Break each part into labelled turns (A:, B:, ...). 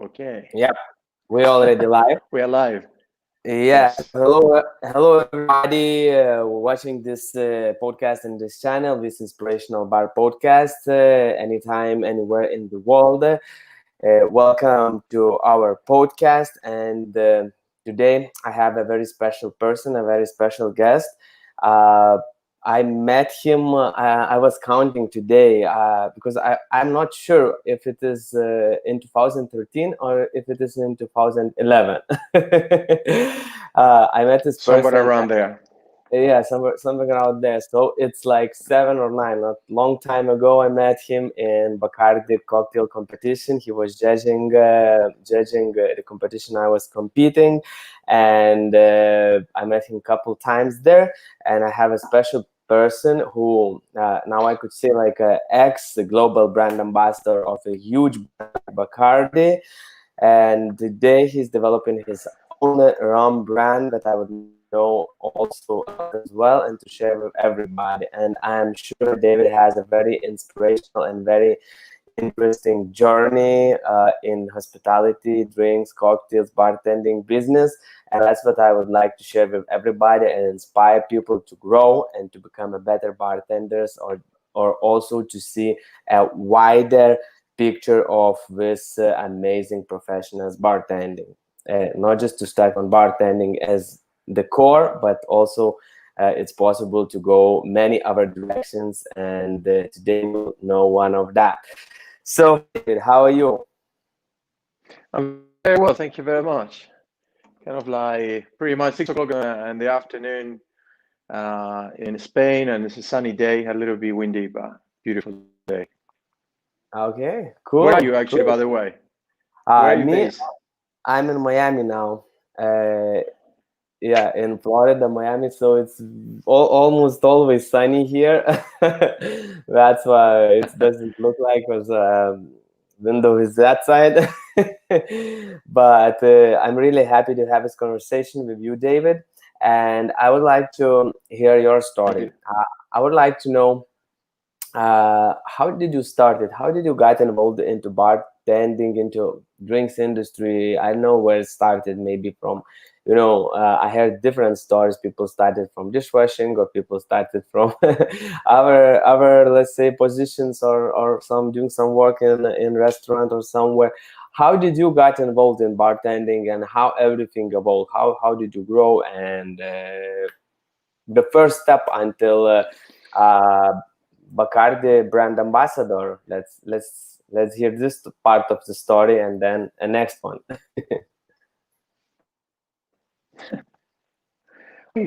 A: Okay,
B: Yep, we already live.
A: we are live.
B: Yeah,
A: Yes.
B: hello everybody watching this podcast and this channel, this Inspirational Bar Podcast, anytime, anywhere in the world. Welcome to our podcast, and today I have a very special person, a very special guest. Uh, I met him. I was counting today because I'm not sure if it is in 2013 or if it is in 2011. I met this
A: Somewhere
B: person.
A: around there.
B: Yeah, somewhere around there. So it's like 7 or 9. Not long time ago, I met him in Bacardi cocktail competition. He was judging the competition I was competing, and I met him a couple times there. And I have a special person who now I could say like a ex global brand ambassador of a huge brand, Bacardi, and today he's developing his own rum brand that I would know also a lot as well and to share with everybody. And I'm sure David has a very inspirational and very interesting journey in hospitality, drinks, cocktails, bartending business. And that's what I would like to share with everybody and inspire people to grow and to become a better bartenders, or also to see a wider picture of this amazing professionals bartending. Not just to start on bartending as the core, but also it's possible to go many other directions. And today we'll know one of that. So, David, how are you?
A: I'm very well, thank you very much. Kind of like pretty much 6 o'clock in the afternoon in Spain, and it's a sunny day, a little bit windy, but beautiful day.
B: Okay,
A: Where are
B: cool,
A: you actually, by
B: cool.
A: the way? Where are you
B: Me,
A: based?
B: I'm in Miami now. Uh, yeah, in Florida, Miami. So it's almost always sunny here. That's why it doesn't look like because window is that side. But I'm really happy to have this conversation with you, David. And I would like to hear your
A: Thank
B: story.
A: you.
B: I would like to know how did you start it? How did you get involved into bartending, into drinks industry? I know where it started, maybe from, I heard different stories. People started from dishwashing, or people started from other, let's say, positions, or some doing some work in restaurant or somewhere. How did you get involved in bartending, and how everything evolved? How did you grow, and the first step until uh, Bacardi brand ambassador. Let's hear this part of the story and then a next one.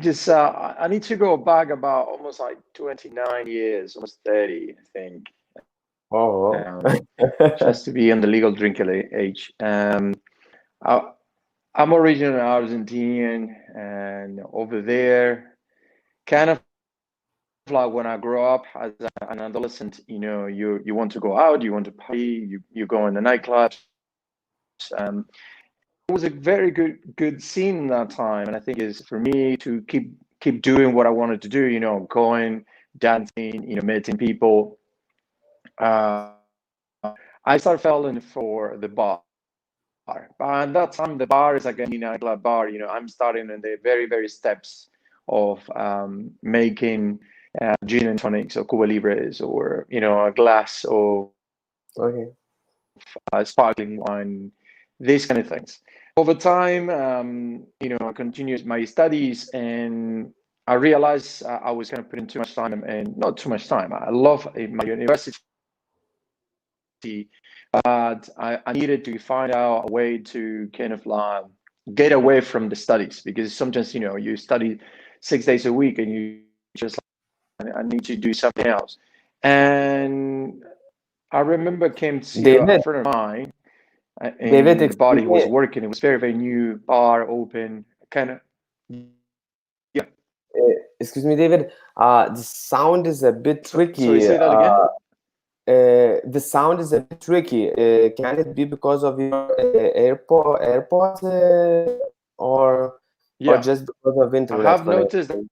A: Just I need to go back about almost like 29 years, almost 30, I think,
B: Oh,
A: just to be on the legal drinking age. I, I'm originally Argentinian, and over there, kind of like when I grew up as an adolescent, you want to go out, you want to party, you go in the nightclubs. It was a very good scene in that time, and I think is for me to keep doing what I wanted to do. Going, dancing, meeting people. I started falling for the bar. But at that time, the bar is like any nightclub bar. I'm starting in the very, very steps of making gin and tonics or Cuba Libres, or a glass of
B: okay.
A: sparkling wine, these kind of things. Over time, I continued my studies, and I realized I was kind of putting too much time, and not too much time. I love my university, but I needed to find out a way to kind of like get away from the studies, because sometimes you study 6 days a week and you just like, I need to do something else. And I remember came to a friend of
B: David,
A: mine in the
B: David,
A: bar he
B: excuse
A: was
B: me.
A: working. It was very, very new bar, open, kind of. Yeah.
B: Excuse me, David. The sound is a bit
A: Sorry,
B: tricky.
A: say that again.
B: The sound is a bit tricky. Can it be because of your AirPods, or
A: Yeah,
B: just because of
A: I
B: internet
A: have noticed
B: connection?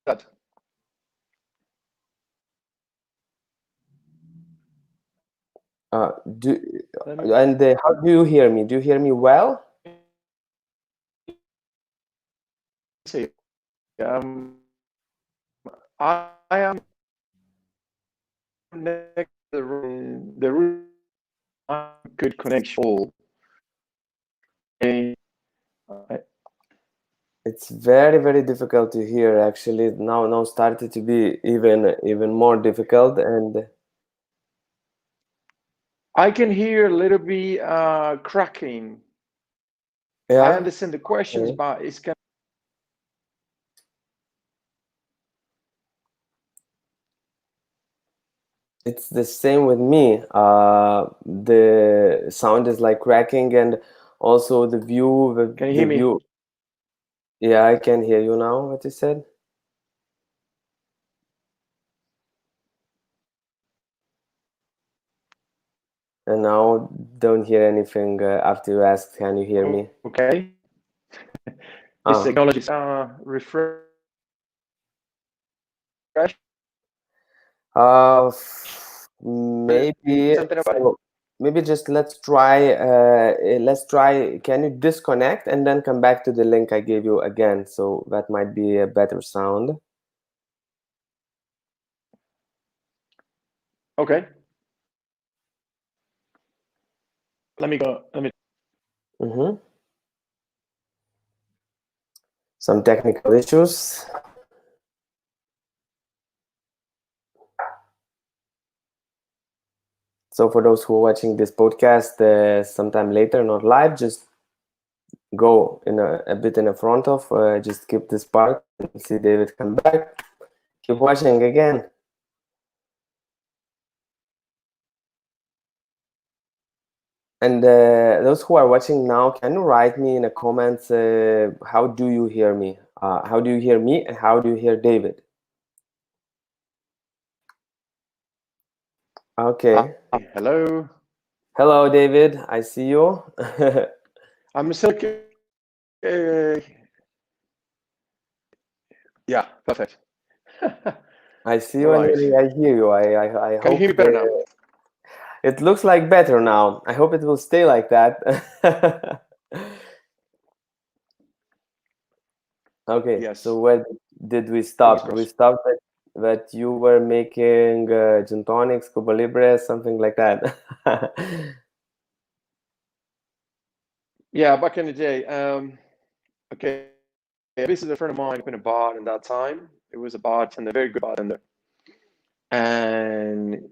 A: that.
B: Do
A: Let me
B: and how do you hear me? Do you hear me well?
A: see. I am next to the room. The room good connection. And
B: It's very, very difficult to hear. Actually, now started to be even more difficult. And
A: I can hear a little bit cracking. I
B: yeah,
A: understand the questions,
B: okay.
A: but it's kind
B: It's the same with me. The sound is like cracking, and also the view,
A: can you
B: the
A: hear me?
B: view. Yeah, I can hear you now. What you said? And now don't hear anything after you asked, can you hear me?
A: Okay. This
B: Ah,
A: technology is refresh.
B: uh,
A: Something
B: maybe
A: about it.
B: so. Maybe just let's try. Let's try. Can you disconnect and then come back to the link I gave you again? So that might be a better sound.
A: Okay. Let me go. Let me.
B: Mm-hmm. Some technical issues. So for those who are watching this podcast sometime later, not live, just go in a bit in the front of, just skip this part and see David come back. Keep watching again. And those who are watching now, can you write me in the comments, how do you hear me? How do you hear me and how do you hear David? Okay.
A: Hello.
B: Hello, David. I see you.
A: I'm still. Yeah, perfect.
B: I see
A: All
B: you and
A: right.
B: I hear you. I
A: Can you
B: hope
A: hear me better now?
B: it looks like better now. I hope it will stay like that. Okay, so
A: Yes.
B: where did we
A: Fingers
B: stop? We
A: crossed.
B: stopped that you were making gin tonics, Cuba Libres, something like that.
A: Yeah, back in the day. Okay. This is a friend of mine opened a bar in that time. It was a bartender, very good bartender, and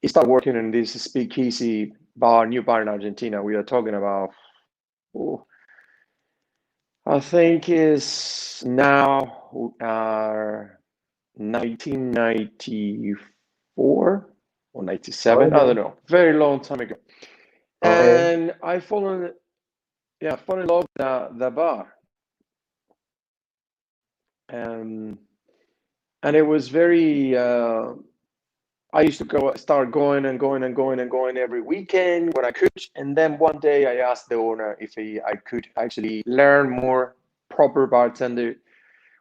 A: he started working in this speakeasy bar, new bar in Argentina. We are talking about, oh, I think is now 1994 or 97. I
B: Okay.
A: don't know. Very long time ago.
B: Okay.
A: And I fall in love with the bar. Um, and it was very I used to start going and going and going and going every weekend when I could. And then one day I asked the owner if I could actually learn more proper bartender,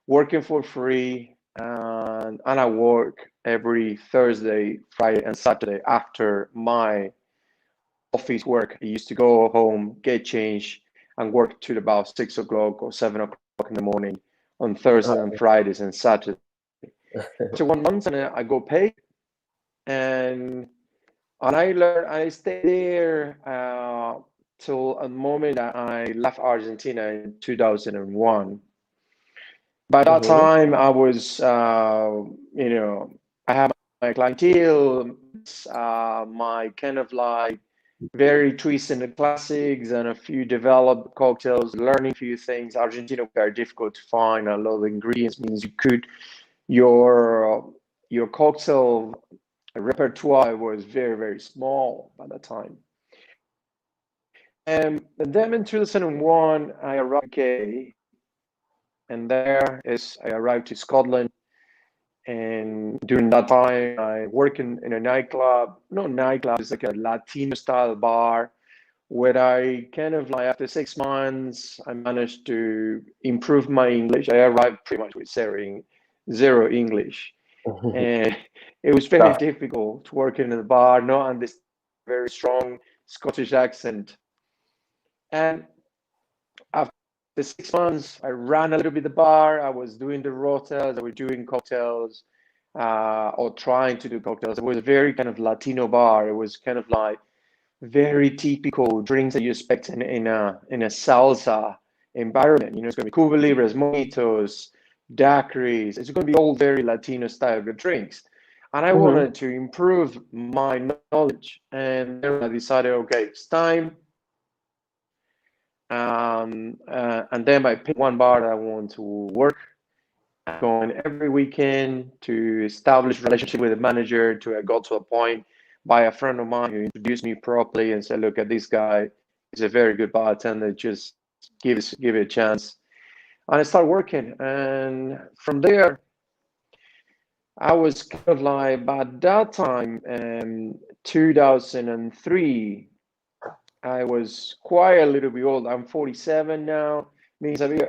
A: working for free. And I work every Thursday, Friday, and Saturday after my office work. I used to go home, get changed, and work till about 6 o'clock or 7 o'clock in the morning on Thursdays and Fridays and Saturday. So 1 month, and I go pay, and I learned. I stayed there till a moment that I left Argentina in 2001. By that
B: Mm-hmm.
A: time, I was, I had my clientele, my kind of like very twist in the classics and a few developed cocktails, learning a few things. Argentina very difficult to find. A lot of ingredients means your cocktail repertoire was very, very small by that time. And then in 2001, I arrived in UK, and there is I arrived to Scotland. And during that time, I worked in a nightclub. No nightclub, it's like a Latino style bar where I kind of like after 6 months, I managed to improve my English. I arrived pretty much with zero English, and it was very
B: Tough.
A: difficult to work in a bar, not understand very strong Scottish accent. And after 6 months, I ran a little bit the bar. I was doing the rotas. I was doing cocktails, or trying to do cocktails. It was a very kind of Latino bar. It was kind of like very typical drinks that you expect in a salsa environment. You know, it's going to be Cuba Libres, mojitos, daiquiris. It's going to be all very Latino style of drinks. And I wanted to improve my knowledge. And then I decided, okay, it's time. And then I picked one bar that I want to work. I'm going every weekend to establish a relationship with the manager. I got to a point by a friend of mine who introduced me properly and said, look at this guy. He's a very good bartender. Just give it a chance. And I started working. And from there, I was kind of like, by that time, 2003, I was quite a little bit old. I'm 47 now. Means I'm,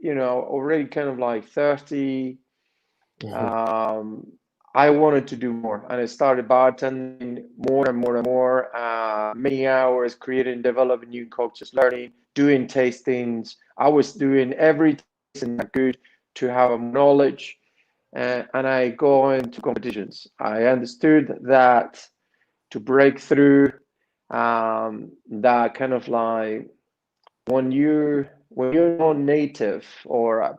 A: already kind of like 30. I wanted to do more, and I started bartending more and more and more. Many hours, creating, developing new cocktails, learning, doing tastings. I was doing every tasting I could to have knowledge, and I go into competitions. I understood that to break through, that kind of like when you're not native, or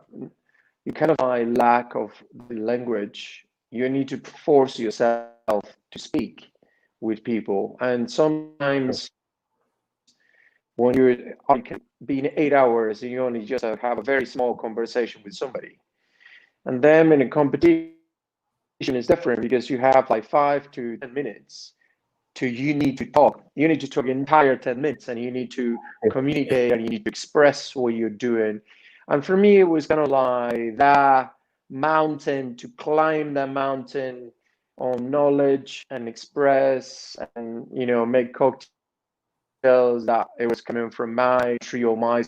A: you kind of like lack of the language, you need to force yourself to speak with people. And sometimes when you're like being 8 hours and you only just have a very small conversation with somebody, and then in a competition is different because you have like 5 to 10 minutes you need to talk. You need to talk the entire 10 minutes, and you need to communicate, and you need to express what you're doing. And for me, it was kind of like that mountain, to climb that mountain on knowledge and express and, make cocktails that it was coming from my tree or my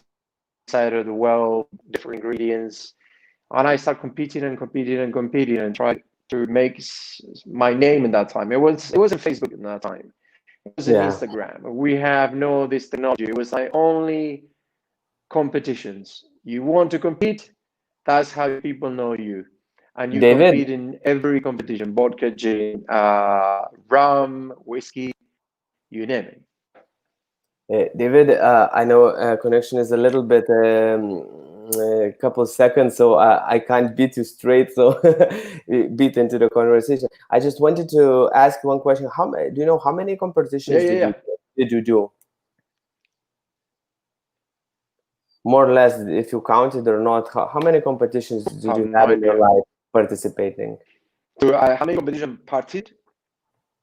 A: side of the world, different ingredients. And I started competing and tried to make my name in that time. It wasn't Facebook in that time. It was in Instagram. We have no this technology. It was like only competitions. You want to compete, that's how people know you. And you compete in every competition: vodka, gin, rum, whiskey, you name it.
B: David, I know connection is a little bit a couple seconds, so I can't beat you straight, so beat into the conversation. I just wanted to ask one question. Do you know how many competitions did you do? More or less, if you counted or not, how many competitions did you have in your life participating?
A: How many competitions participated?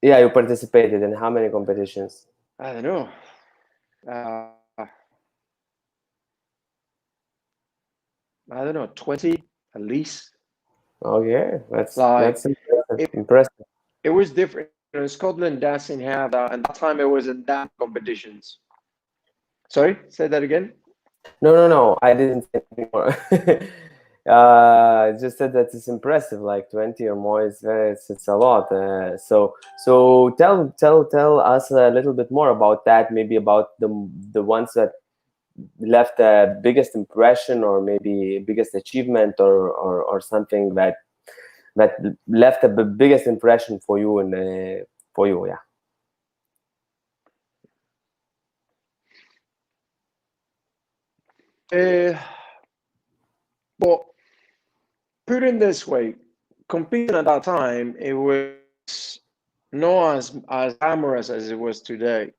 B: Yeah, you participated in how many competitions?
A: I don't know. I don't know, 20 at least.
B: Okay, that's impressive.
A: It was different. Scotland doesn't have that. At that time, it wasn't that competitions. Sorry, say that again.
B: No, I didn't say anymore. Just said that it's impressive, like 20 or more. It's a lot. So tell us a little bit more about that. Maybe about the ones that left the biggest impression, or maybe biggest achievement, or something that left the biggest impression for you and for you.
A: Well, put it this way, competing at that time, it was not as glamorous as it was today.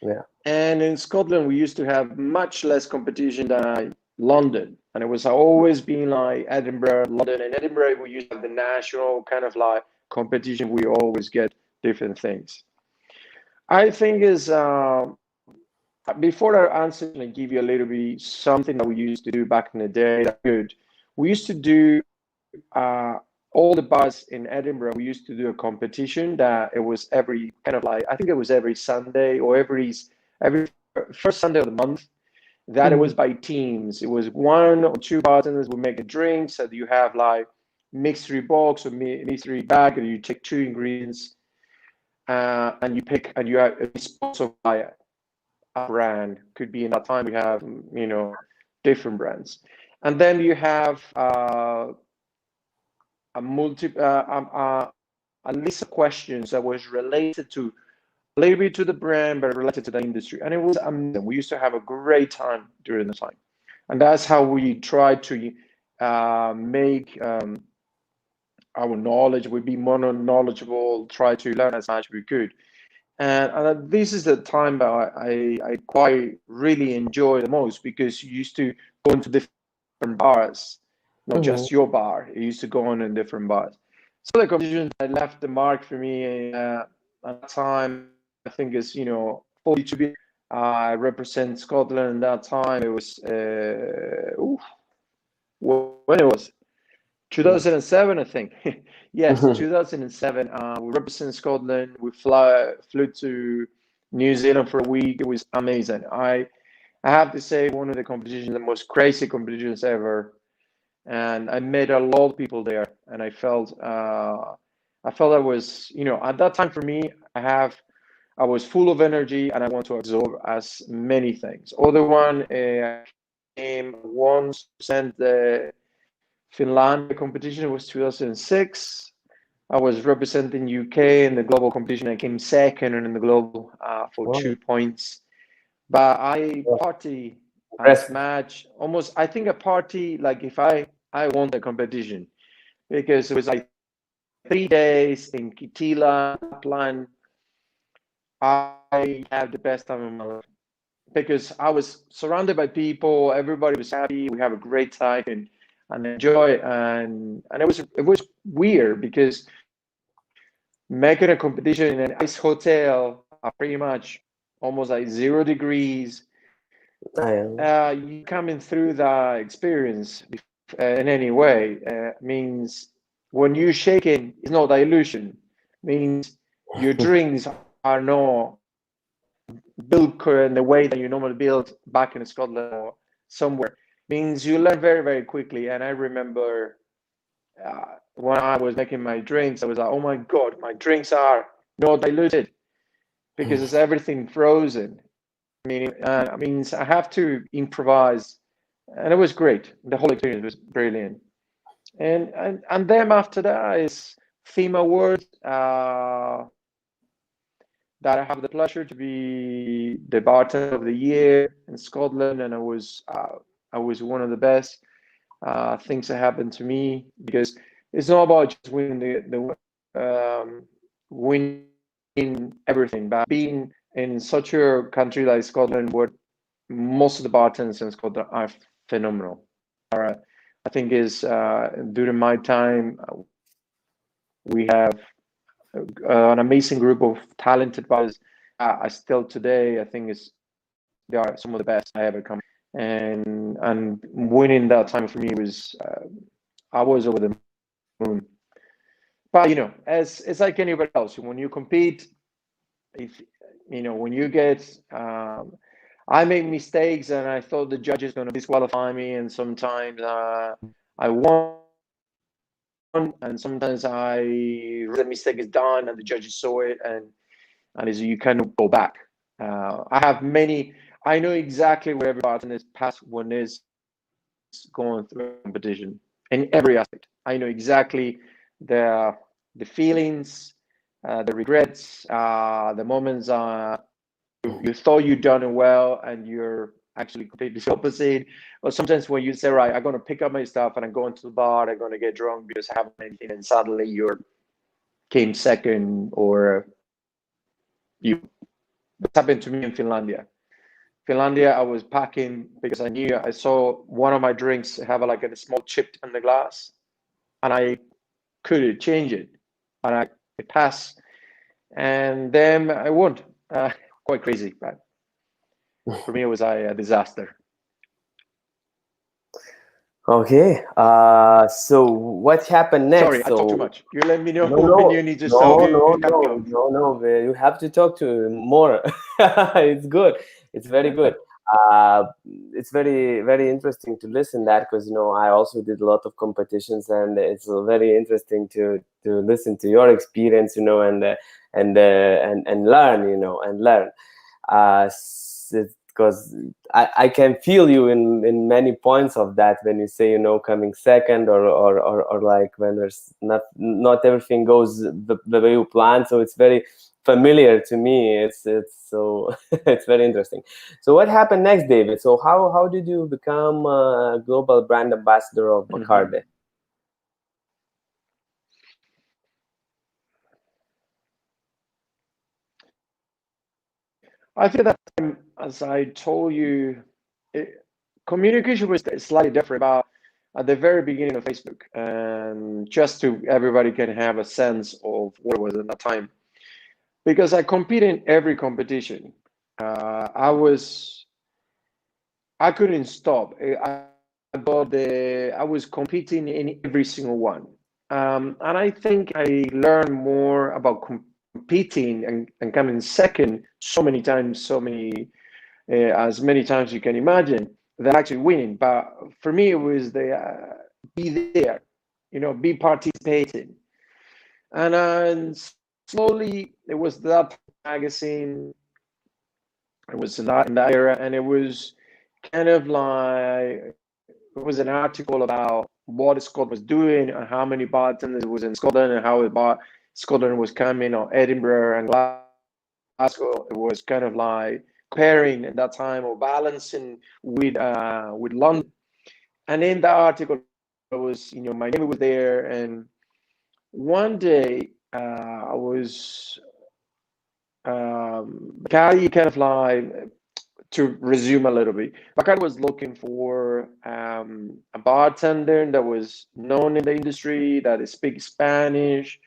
B: Yeah.
A: And in Scotland, we used to have much less competition than London. And it was always been like Edinburgh, London. And Edinburgh, we used to have the national kind of like competition. We always get different things. I think is, before I answer and give you a little bit something that we used to do back in the day that good, we used to do all the bars in Edinburgh. We used to do a competition that it was every kind of like, I think it was every Sunday or every first Sunday of the month. That it was by teams. It was 1 or 2 bartenders would make a drink. So you have like mystery box or mystery bag, and you take 2 ingredients. and you pick, and you are sponsored by a brand. Could be in that time we have, different brands, and then you have a multi a list of questions that was related to a little bit to the brand, but related to the industry, and it was amazing. We used to have a great time during the time, and that's how we tried to make our knowledge. We'd be more knowledgeable, try to learn as much as we could. And this is the time that I quite really enjoy the most, because you used to go into different bars, not just your bar. You used to go on in different bars. So the competition that left the mark for me at that time, I think, is 42 beers. I represent Scotland at that time. It was when it was 2007, I think. Yes, 2007. We represent Scotland. We flew to New Zealand for a week. It was amazing. I have to say, one of the competitions, the most crazy competitions ever. And I met a lot of people there, and I felt I was, at that time for me, I was full of energy, and I want to absorb as many things. Other one, I came once, sent the Finland competition. It was 2006. I was representing UK in the global competition. I came second in the global for 2 points. But I party as match almost. I think a party like if I won the competition, because it was like 3 days in Kitila, Lapland. I had the best time of my life, because I was surrounded by people. Everybody was happy. We have a great time and enjoy. And it was weird, because making a competition in an ice hotel, pretty much almost like 0 degrees. You coming through that experience in any way means when you're shaking, it's not dilution. Means your drinks are not built in the way that you normally build back in Scotland or somewhere. Means you learn very, very quickly. And I remember when I was making my drinks, I was like, oh my God, my drinks are not diluted, because it's everything frozen. Means I have to improvise, and it was great. The whole experience was brilliant. And then after that is theme awards that I have the pleasure to be the bartender of the year in Scotland, and I was one of the best things that happened to me, because it's not about just winning winning everything, but being in such a country like Scotland, where most of the bartenders in Scotland are phenomenal. I think is during my time, we have an amazing group of talented bartenders. I still today, I think they are some of the best I ever come. And winning that time for me was I was over the moon. But it's like anybody else. When you compete, when you get I make mistakes, and I thought the judge is going to disqualify me, and sometimes I won, and sometimes the mistake is done and the judges saw it, and you cannot go back. I know exactly where every bartender is past when is going through a competition in every aspect. I know exactly the feelings, the regrets, the moments you thought you'd done it well, and you're actually completely opposite. Or sometimes when you say, right, I'm going to pick up my stuff and I'm going to the bar, I'm going to get drunk because I haven't anything, and suddenly you came second, or That happened to me in Finlandia. I was packing because I saw one of my drinks have a small chip in the glass, and I couldn't change it, and it passed, and then I won. Quite crazy, but for me it was a disaster.
B: Okay. So what happened next?
A: Sorry, I talked too much. You let me know
B: when
A: you need to stop.
B: No. You have to talk to more. It's good. It's very good. It's very, very interesting to listen that, because I also did a lot of competitions, and it's very interesting to listen to your experience, and learn, and learn. Because I can feel you in many points of that, when you say, coming second, or like when there's not everything goes the way you plan. So it's very familiar to me. It's so it's very interesting. So what happened next, David? So how did you become a global brand ambassador of Bacardi?
A: I think that time, as I told you, communication was slightly different about at the very beginning of Facebook, and just to everybody can have a sense of what it was at that time. Because I compete in every competition. I couldn't stop. I was competing in every single one. And I think I learned more about competing and coming second so many times, as many times you can imagine, than actually winning. But for me, it was the be there, be participating. And slowly, it was that magazine. It was in that era, and it was kind of like it was an article about what Scotland was doing and how many bartenders was in Scotland and how Scotland was coming, or Edinburgh and Glasgow. It was kind of like comparing at that time or balancing with London. And in that article, it was my name was there, and one day I was Bacardi kind of like to resume a little bit. Bacardi was looking for a bartender that was known in the industry, that speaks Spanish,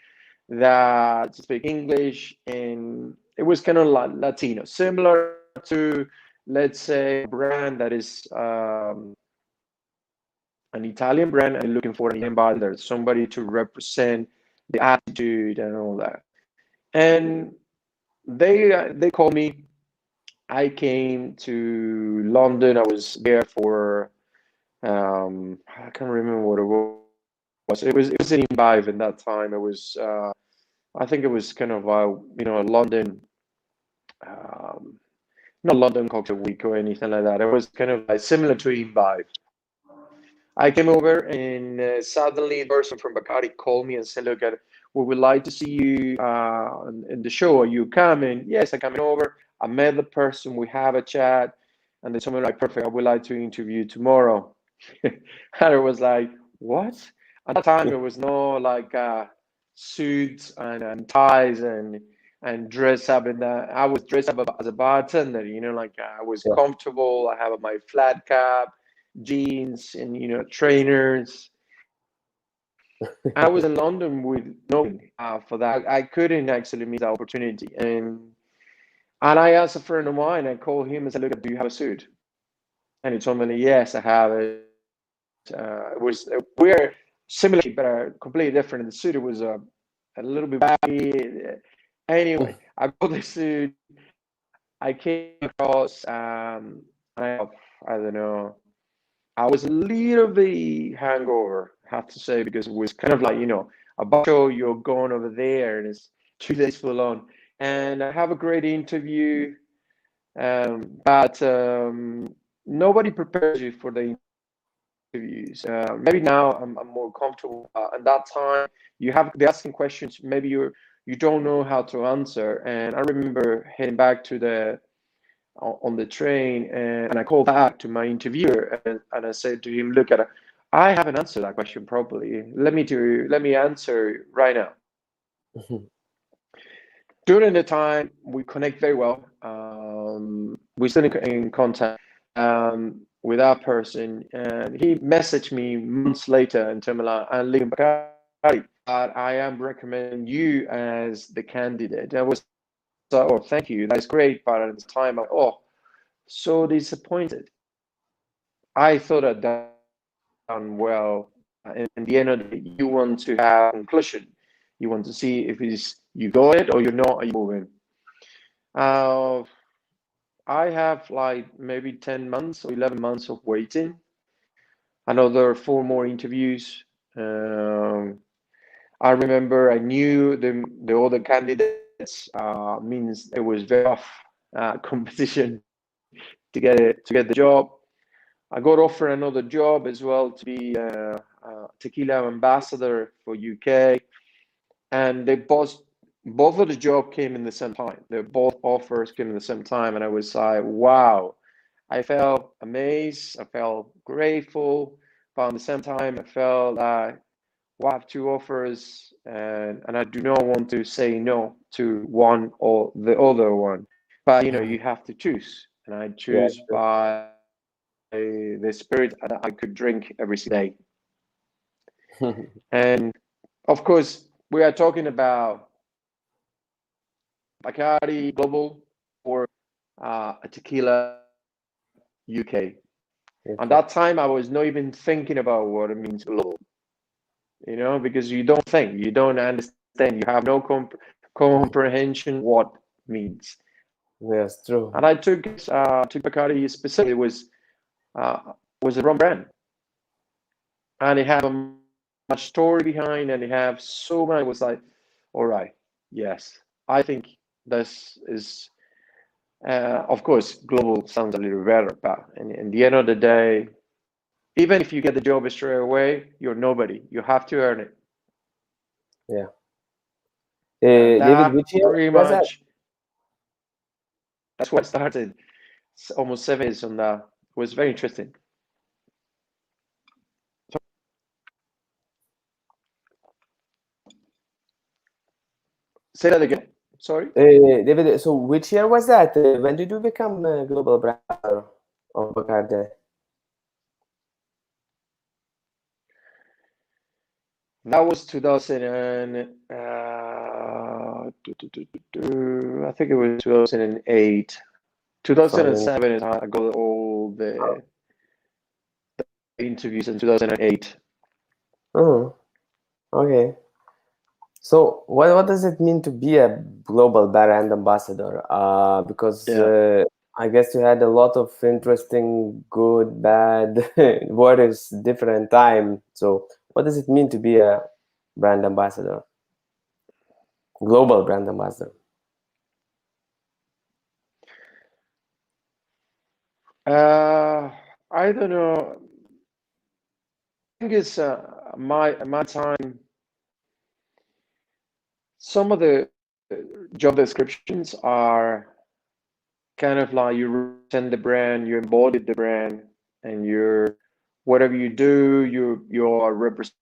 A: that speak English, and it was kind of like Latino, similar to, let's say, a brand that is an Italian brand and looking for an Italian bartender, somebody to represent the attitude and all that. And they called me. I came to London. I was there for I can't remember what it was. It was an imbibe in that time. It was I think it was kind of a London, um, not London Cocktail Week or anything like that. It was kind of like similar to imbibe. I came over, and suddenly the person from Bacardi called me and said, "Look, we would like to see you in the show. Are you coming?" Yes, I'm coming over. I met the person. We have a chat, and then someone like, "Perfect. I would like to interview tomorrow." And I was like, "What?" At that time, it was no like suits and ties and dress up. And I was dressed up as a bartender. Like I was
B: Yeah.
A: comfortable. I have my flat cap, jeans, and trainers. I was in London with knowing for that. I couldn't actually miss that opportunity. And I asked a friend of mine, I called him and said, "Look, do you have a suit?" And he told me, "Yes, I have it." We're similar, but completely different. The suit was a little bit baggy. Anyway, I bought the suit. I came across, I don't know, I was a little bit hangover, I have to say, because it was kind of like, a bar show, you're going over there, and it's 2 days full on. And I have a great interview, but nobody prepares you for the interviews. Maybe now I'm more comfortable. At that time, they're asking questions. Maybe you don't know how to answer. And I remember heading back on the train, and I called back to my interviewer, and I said to him, "Look, I haven't answered that question properly. Let me answer right now." During the time, we connect very well. We're still in contact with that person, and he messaged me months later and told me, like, "I'm leaving Bacardi, but I am recommending you as the candidate." I was like, "Oh, thank you. That's great." But at the time, oh, so disappointed. I thought I'd done well. In the end of the day, you want to have a conclusion. You want to see if you go it or you're not, are you moving. Uh, I have like maybe 10 months or 11 months of waiting. Another four more interviews. Um, I remember I knew the other candidates. Means it was very tough competition to get the job. I got offered another job as well to be a tequila ambassador for UK, and they both of the job came in the same time. The both offers came in the same time, and I was like, wow. I felt amazed. I felt grateful, but at the same time, I felt like, well, I have two offers, and I do not want to say no to one or the other one. But you have to choose, and I
B: Yeah,
A: choose by the spirit that I could drink every single day.
B: true.
A: And of course, we are talking about Bacardi Global or a tequila UK. And
B: Okay.
A: that time, I was not even thinking about what it means global, because you don't think, you don't understand, you have no comprehension what means.
B: Yes, true.
A: And I took Bacardi specifically. Was a rum brand, and it had a much story behind, and it have so many. It was like, all right, yes, I think this is. Of course, global sounds a little better, but in the end of the day, even if you get the job straight away, you're nobody. You have to earn it.
B: Yeah.
A: And
B: David,
A: that
B: which year
A: pretty
B: was that?
A: much, that's what I started almost 7 years on that. It was very interesting. So, say that again. Sorry.
B: David, so which year was that? When did you become global brand ambassador of Bacardi?
A: That was 2000 and I think it was 2008.
B: 2000.
A: 2007 is how I got all the interviews in 2008.
B: Oh, okay. So what does it mean to be a global brand ambassador? Because
A: Yeah.
B: I guess you had a lot of interesting, good, bad, what is different time. So what does it mean to be a brand ambassador, global brand ambassador?
A: Uh, I don't know. I think it's my time. Some of the job descriptions are kind of like you represent the brand, you embody the brand, and whatever you do, you're representing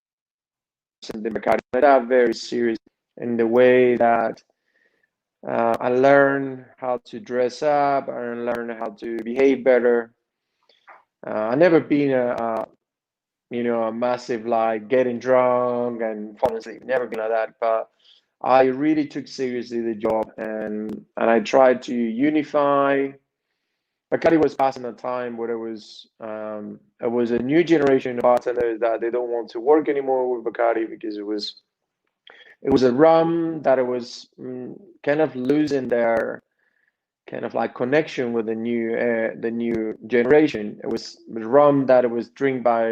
A: Bacardi. That very serious in the way that I learn how to dress up, I learn how to behave better. I never been a massive like getting drunk and falling asleep. Never been like that, but I really took seriously the job, and I tried to unify. Bacardi was passing a time where it was a new generation of bartenders that they don't want to work anymore with Bacardi because it was a rum that it was kind of losing their kind of like connection with the new generation. It was rum that it was drink by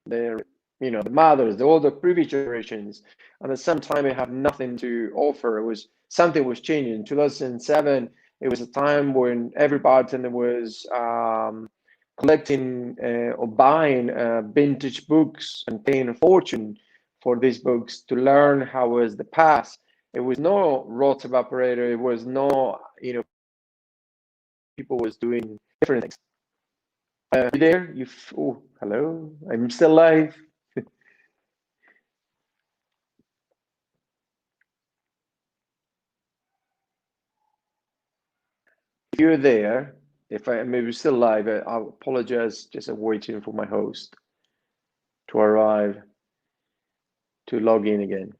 A: the the mothers, the older previous generations, and at some time it had nothing to offer. It was something was changing. In 2007, it was a time when every bartender was collecting or buying vintage books and paying a fortune for these books to learn how was the past. It was no rot evaporator. It was no people was doing different things. You there? Oh, hello. I'm still live. If you're there, if I maybe still live, I apologize. Just waiting for my host to arrive to log in again.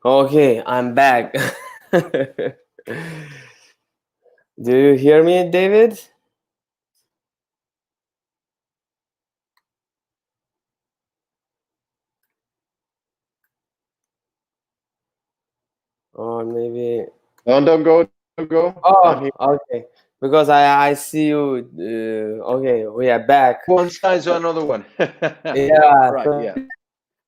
B: Okay, I'm back. Do you hear me, David? Or maybe.
A: Don't go, don't go. I'm
B: Oh,
A: here.
B: okay. Because I see you. Okay, we are back.
A: One side to another one.
B: Yeah.
A: Right, yeah.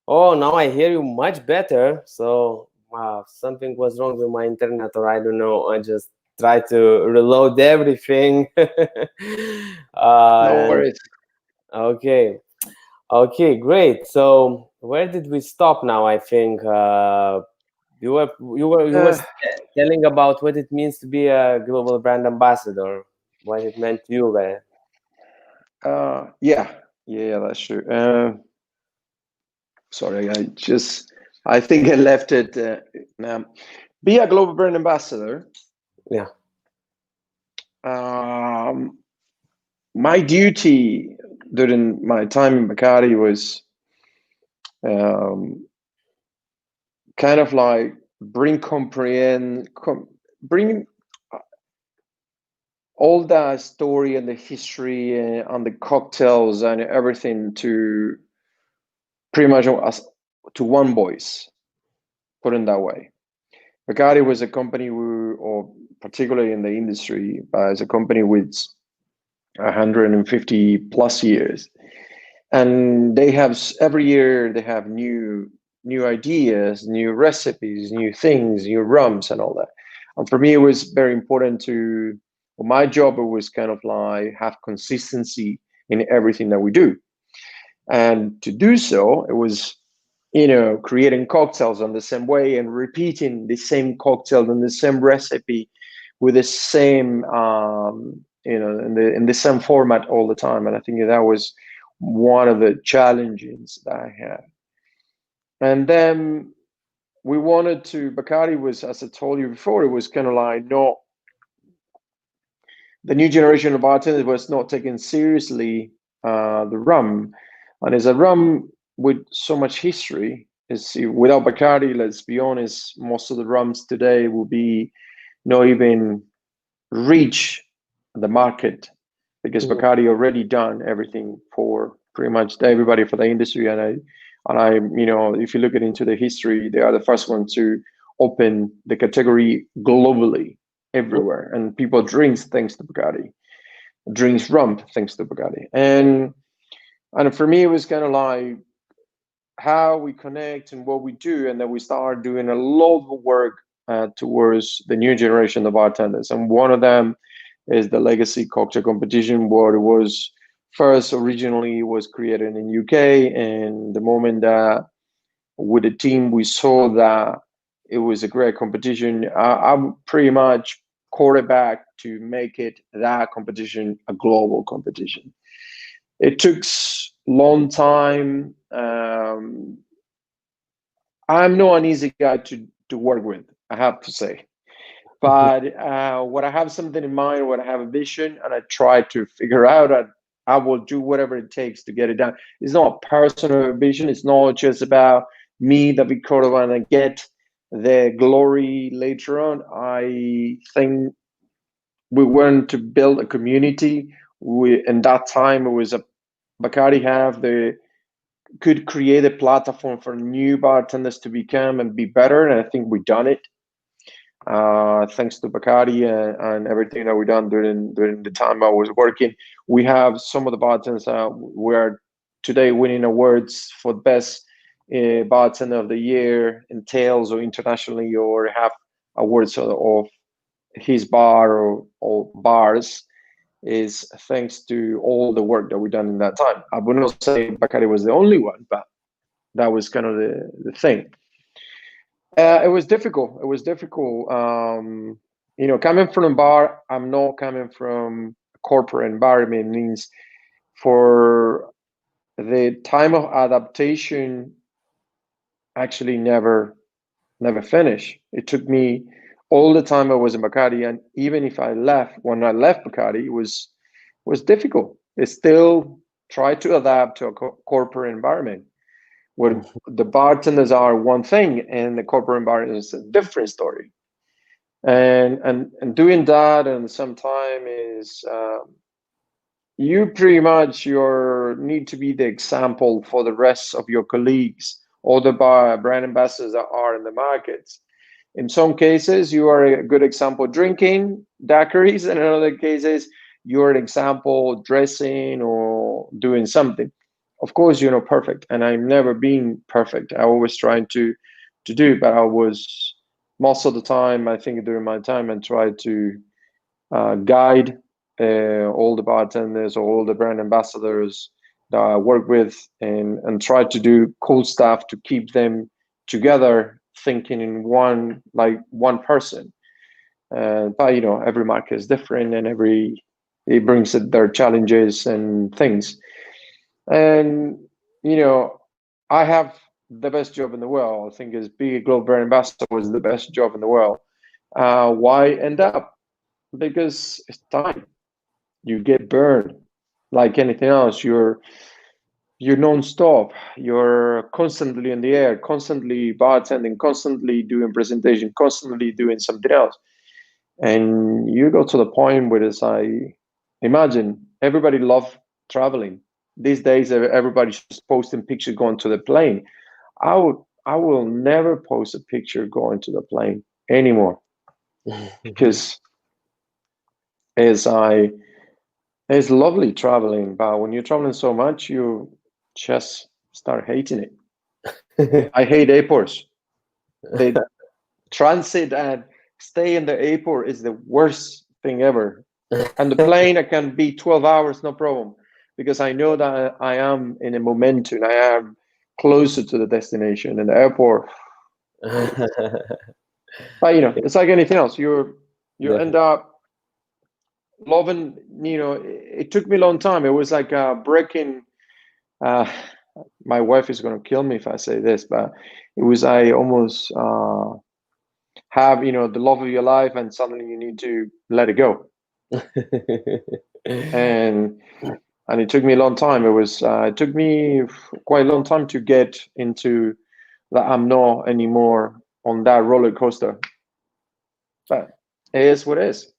B: Oh, now I hear you much better. So, wow, something was wrong with my internet, or I don't know. I just tried to reload everything.
A: No
B: And
A: worries.
B: okay, okay, great. So, where did we stop now? I think you were
A: Uh,
B: telling about what it means to be a global brand ambassador, what it meant to you.
A: yeah, yeah, that's true. Sorry, I think I left it. Be a global brand ambassador.
B: Yeah.
A: Um, my duty during my time in Bacardi was um, kind of like bring all that story and the history and the cocktails and everything to pretty much us to one voice. Put it that way. Bacardi was a company, or particularly in the industry, as a company with 150 plus years, and they have every year they have new ideas, new recipes, new things, new rums, and all that. And for me, it was very important to. Well, my job was kind of like have consistency in everything that we do, and to do so, it was creating cocktails on the same way and repeating the same cocktail and the same recipe with the same in the same format all the time. And I think that was one of the challenges that I had. And then we wanted to Bacardi was, as I told you before, it was kind of like not the new generation of bartenders was not taking seriously the rum, and as a rum with so much history, is without Bacardi, let's be honest, most of the rums today will be not even reach the market because
B: Mhm.
A: Bacardi already done everything for pretty much everybody for the industry, and I if you look at into the history, they are the first one to open the category globally everywhere, and people drinks thanks to Bacardi, drinks rum thanks to Bacardi, and for me it was kind of like how we connect and what we do, and then we start doing a lot of work towards the new generation of bartenders, and one of them is the legacy cocktail competition, where it was first originally was created in UK, and the moment that with the team we saw that it was a great competition, I'm pretty much quarterback to make it that competition a global competition. It took long time. I'm not an easy guy to work with, I have to say. But when I have something in mind, when I have a vision, and I try to figure out, I will do whatever it takes to get it done. It's not a personal vision. It's not just about me, David Cordoba, and I get the glory later on. I think we want to build a community. In that time, it was a Bacardi have the could create a platform for new bartenders to become and be better, and I think we've done it. Thanks to Bacardi and everything that we done during the time I was working. We have some of the bartenders we are today winning awards for best bartender of the year in Tales or internationally, or have awards of his bar or bars, is thanks to all the work that we done in that time. I would not say Bacardi was the only one, but that was kind of the thing. It was difficult. It was difficult. Coming from a bar, I'm not coming from a corporate environment. Means for the time of adaptation, actually never finished. It took me all the time I was in Bacardi, and even if when I left Bacardi, it was difficult. It still tried to adapt to a corporate environment. where the bartenders are one thing and the corporate environment is a different story. And doing that and sometime is you pretty much need to be the example for the rest of your colleagues or the brand ambassadors that are in the markets. In some cases, you are a good example drinking daiquiris, and in other cases, you're an example dressing or doing something. Of course, you're not perfect, and I've never been perfect. I always trying to do, but I was most of the time, I think during my time, and try to guide all the bartenders or all the brand ambassadors that I work with, and try to do cool stuff to keep them together, thinking in one person. But every market is different, and it brings their challenges and things. And I have the best job in the world. I think is being a global brand ambassador was the best job in the world. Why end up? Because it's time. You get burned like anything else. You're non-stop. You're constantly in the air, constantly bartending, constantly doing presentation, constantly doing something else. And you go to the point where it's imagine everybody love traveling. These days, everybody's just posting pictures going to the plane. I will never post a picture going to the plane anymore because it's lovely traveling, but when you're traveling so much, you just start hating it. I hate airports. The transit and stay in the airport is the worst thing ever. And the plane, I can be 12 hours, no problem, because I know that I am in a momentum. I am closer to the destination. In the airport, but it's like anything else. You end up loving. It took me a long time. It was like breaking. My wife is going to kill me if I say this, but it was I almost have the love of your life, and suddenly you need to let it go. and it took me a long time. It took me quite a long time to get into that. I'm not anymore on that roller coaster, but it is what it is.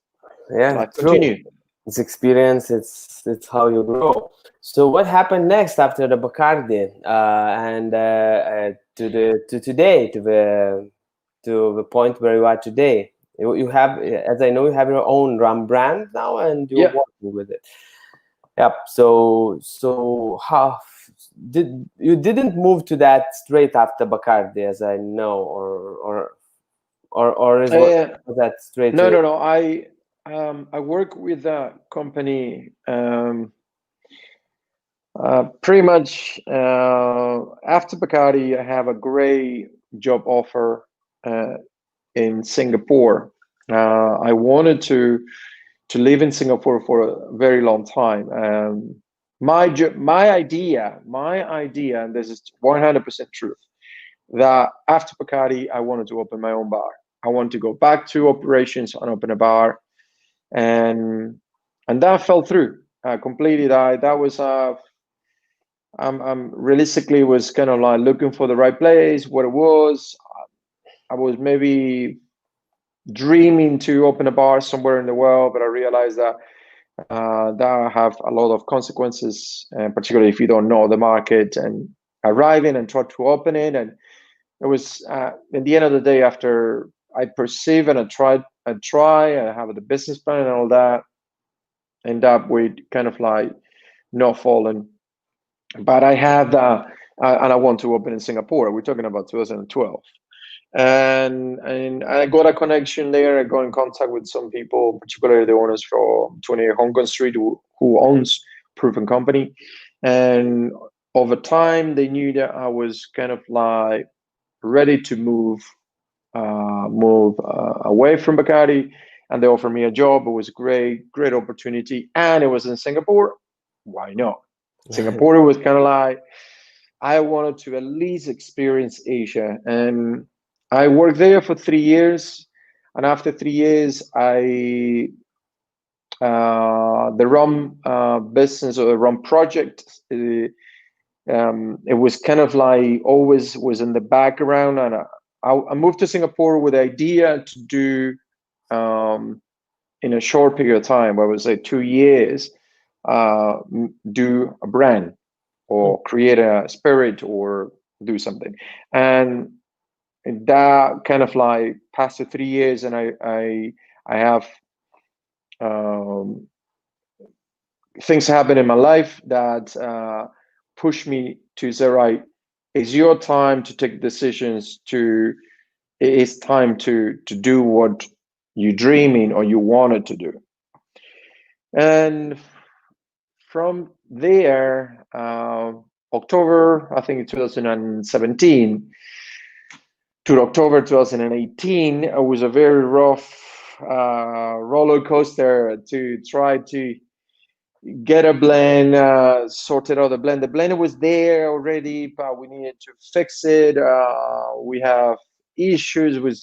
B: Yeah,
A: Life
B: true.
A: continue.
B: It's experience. It's how you grow. So what happened next after the Bacardi and to today, to the point where you are today? You have, as I know, you have your own rum brand now, and you're working with it. Yep. So how didn't move to that straight after Bacardi, as I know, or is that straight?
A: No. I work with a company pretty much after Bacardi. I have a great job offer in Singapore. I wanted to live in Singapore for a very long time. My idea, and this is 100% truth, that after Bacardi, I wanted to open my own bar. I wanted to go back to operations and open a bar, and that fell through completely. That was I'm realistically was kind of like looking for the right place. What it was, I was maybe dreaming to open a bar somewhere in the world, but I realized that that have a lot of consequences, particularly if you don't know the market and arriving and try to open it. And it was at the end of the day, after I perceive and I have the business plan and all that, end up with kind of like not falling. But I have that, and I want to open in Singapore. We're talking about 2012. And I got a connection there. I got in contact with some people, particularly the owners from 28 Hong Kong Street, who owns Proven Company. And over time, they knew that I was kind of like ready to move away from Bacardi, and they offered me a job. It was a great opportunity, and it was in Singapore. Why not? Singapore was kind of like I wanted to at least experience Asia, and I worked there for 3 years. And after 3 years, the rum business or the rum project It was kind of like always was in the background, and I moved to Singapore with the idea to do in a short period of time, I would say 2 years, do a brand or create a spirit or do something. And that kind of like passed the 3 years, and I have things happen in my life that push me to say, right, it's your time to take decisions. It's time to do what you're dreaming or you wanted to do. And from there, October, I think 2017 to October 2018, it was a very rough roller coaster to try to get a blend, sorted out the blend. The blend was there already, but we needed to fix it. We have issues with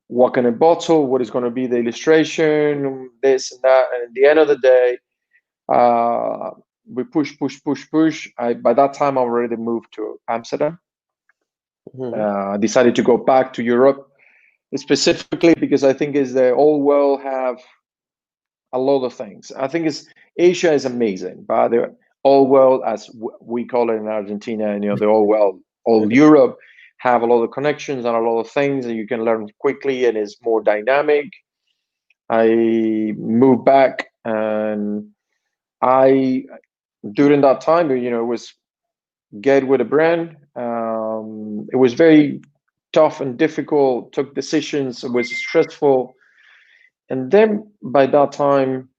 A: what kind of bottle, what is going to be the illustration, this and that. And at the end of the day, we push. By that time, I already moved to Amsterdam. I decided to go back to Europe, specifically because I think is the old world have a lot of things. I think Asia is amazing, but the old world, as we call it in Argentina, and the old world, old Europe, have a lot of connections and a lot of things that you can learn quickly and is more dynamic. I moved back, and during that time, it was get with a brand. It was very tough and difficult, took decisions, it was stressful. And then by that time,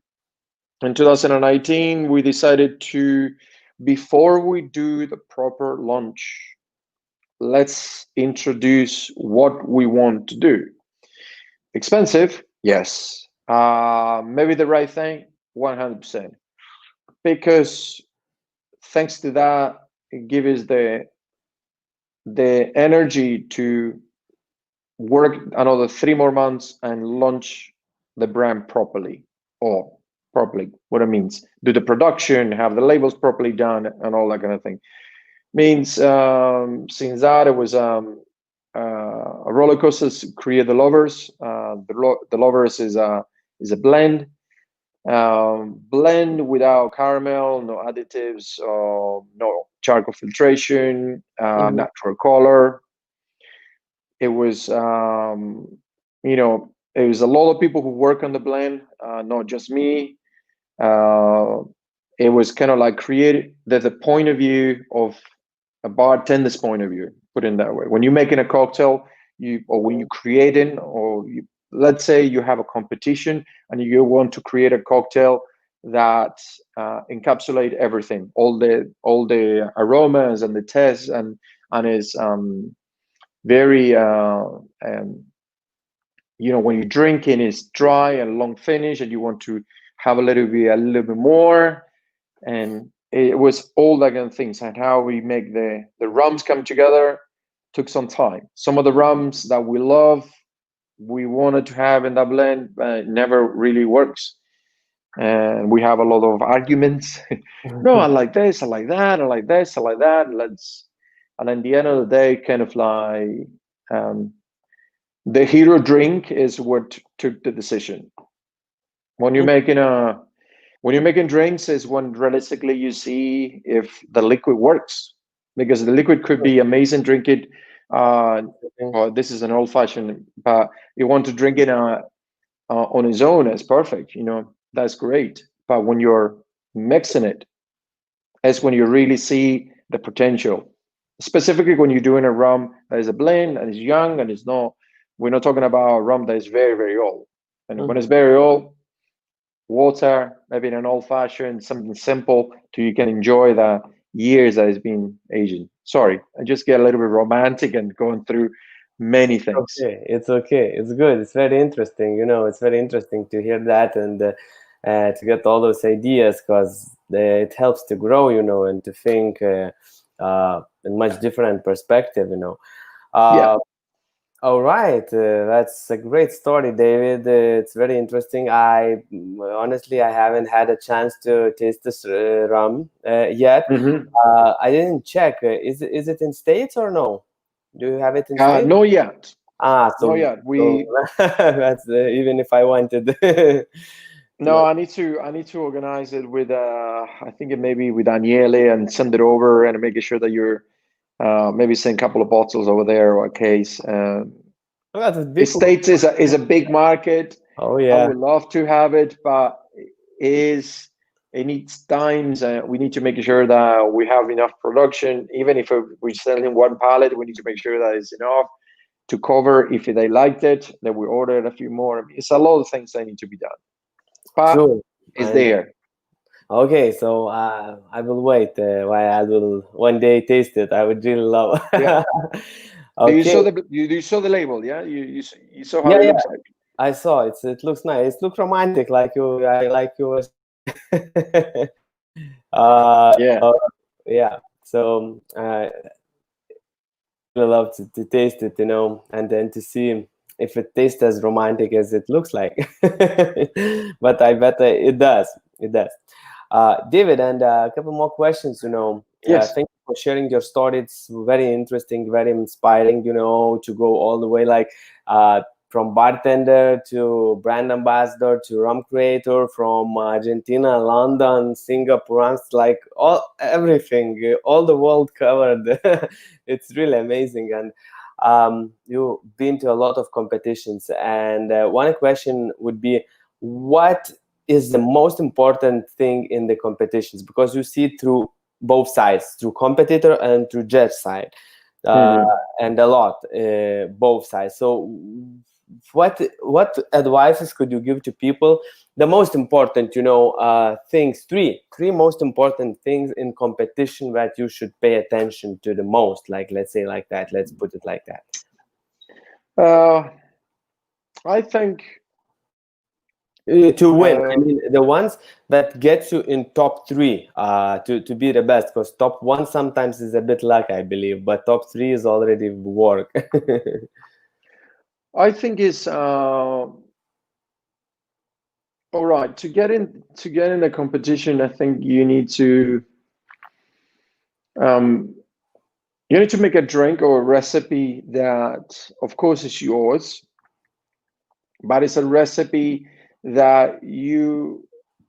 A: in 2019, we decided to, before we do the proper launch, let's introduce what we want to do. Expensive, yes. Maybe the right thing, 100%. Because thanks to that, it gives us the energy to work another 3 more months and launch the brand properly. What it means, do the production, have the labels properly done, and all that kind of thing. Means since that it was a roller coaster to create the lovers. The lovers is a blend. Blend without caramel, no additives, no charcoal filtration, natural color. It was, it was a lot of people who work on the blend, not just me. It was kind of like created the point of view of a bartender's point of view, put it in that way. When you're making a cocktail, when you're creating, let's say you have a competition and you want to create a cocktail that encapsulate everything, all the aromas and the tests, and is very when you're drinking, it's dry and long finish, and you want to have a little bit more. And it was all that kind of things, and how we make the rums come together took some time. Some of the rums that we love, we wanted to have in that blend, but it never really works. And we have a lot of arguments. No, I like this, I like that, I like this, I like that. And at the end of the day, kind of like the hero drink is what took the decision. When you're making drinks is when realistically you see if the liquid works, because the liquid could be amazing. Drink it. This is an old fashioned, but you want to drink it on its own, it's perfect. That's great. But when you're mixing it, that's when you really see the potential. Specifically when you're doing a rum that is a blend and is young and is not. We're not talking about a rum that is very, very old. And when it's very old, water, maybe in an old fashioned, something simple, so you can enjoy the years that has been aging. Sorry, I just get a little bit romantic and going through many things.
B: It's okay. It's good. It's very interesting. It's very interesting to hear that and to get all those ideas, because it helps to grow, and to think in much different perspective,
A: Yeah.
B: All right, that's a great story, David. It's very interesting. Honestly, I haven't had a chance to taste this rum yet.
A: Hmm.
B: I didn't check. Is it in States or no? Do you have it in States?
A: Not yet.
B: Ah,
A: Not
B: so
A: yet.
B: so that's even if I wanted to
A: No, I need to organize it with I think it maybe with Daniele and send it over and making sure that you're maybe send a couple of bottles over there or a case.
B: Oh, that's
A: The
B: beautiful.
A: States is a big market.
B: Oh
A: I
B: yeah.
A: would love to have it, but is it needs times. We need to make sure that we have enough production. Even if we're selling one pallet, we need to make sure that it's enough to cover. If they liked it, then we ordered a few more. I mean, it's a lot of things that need to be done, but
B: True.
A: it's
B: And
A: there.
B: okay, so I will wait. While I will one day taste it. I would really love.
A: Yeah. You
B: Okay.
A: saw you saw the label, yeah? You saw how
B: Yeah,
A: it
B: yeah.
A: looks like.
B: I saw it. It looks nice. It looks romantic, like you were saying.
A: Yeah.
B: So yeah. So really love to taste it, and then to see if it tastes as romantic as it looks like. But I bet it does. It does. David, and a couple more questions.
A: Yes.
B: Thank you for sharing your story. It's very interesting, very inspiring. To go all the way, like from bartender to brand ambassador to rum creator, from Argentina, London, Singapore, it's like all everything, all the world covered. It's really amazing, and you've been to a lot of competitions. And one question would be, what is the most important thing in the competitions, because you see through both sides, through competitor and through judge side, uh,
A: Hmm.
B: and a lot, both sides. So what advices could you give to people, the most important, things, three most important things in competition that you should pay attention to the most, like, let's say, like that, let's put it like that.
A: Uh, I think
B: To win, I
A: uh,
B: mean, the ones that gets you in top three, to be the best, because top one sometimes is a bit luck, I believe, but top three is already work.
A: I think it's all right to get in a competition. I think um, you need to make a drink or a recipe that, of course, is yours, but it's a recipe that you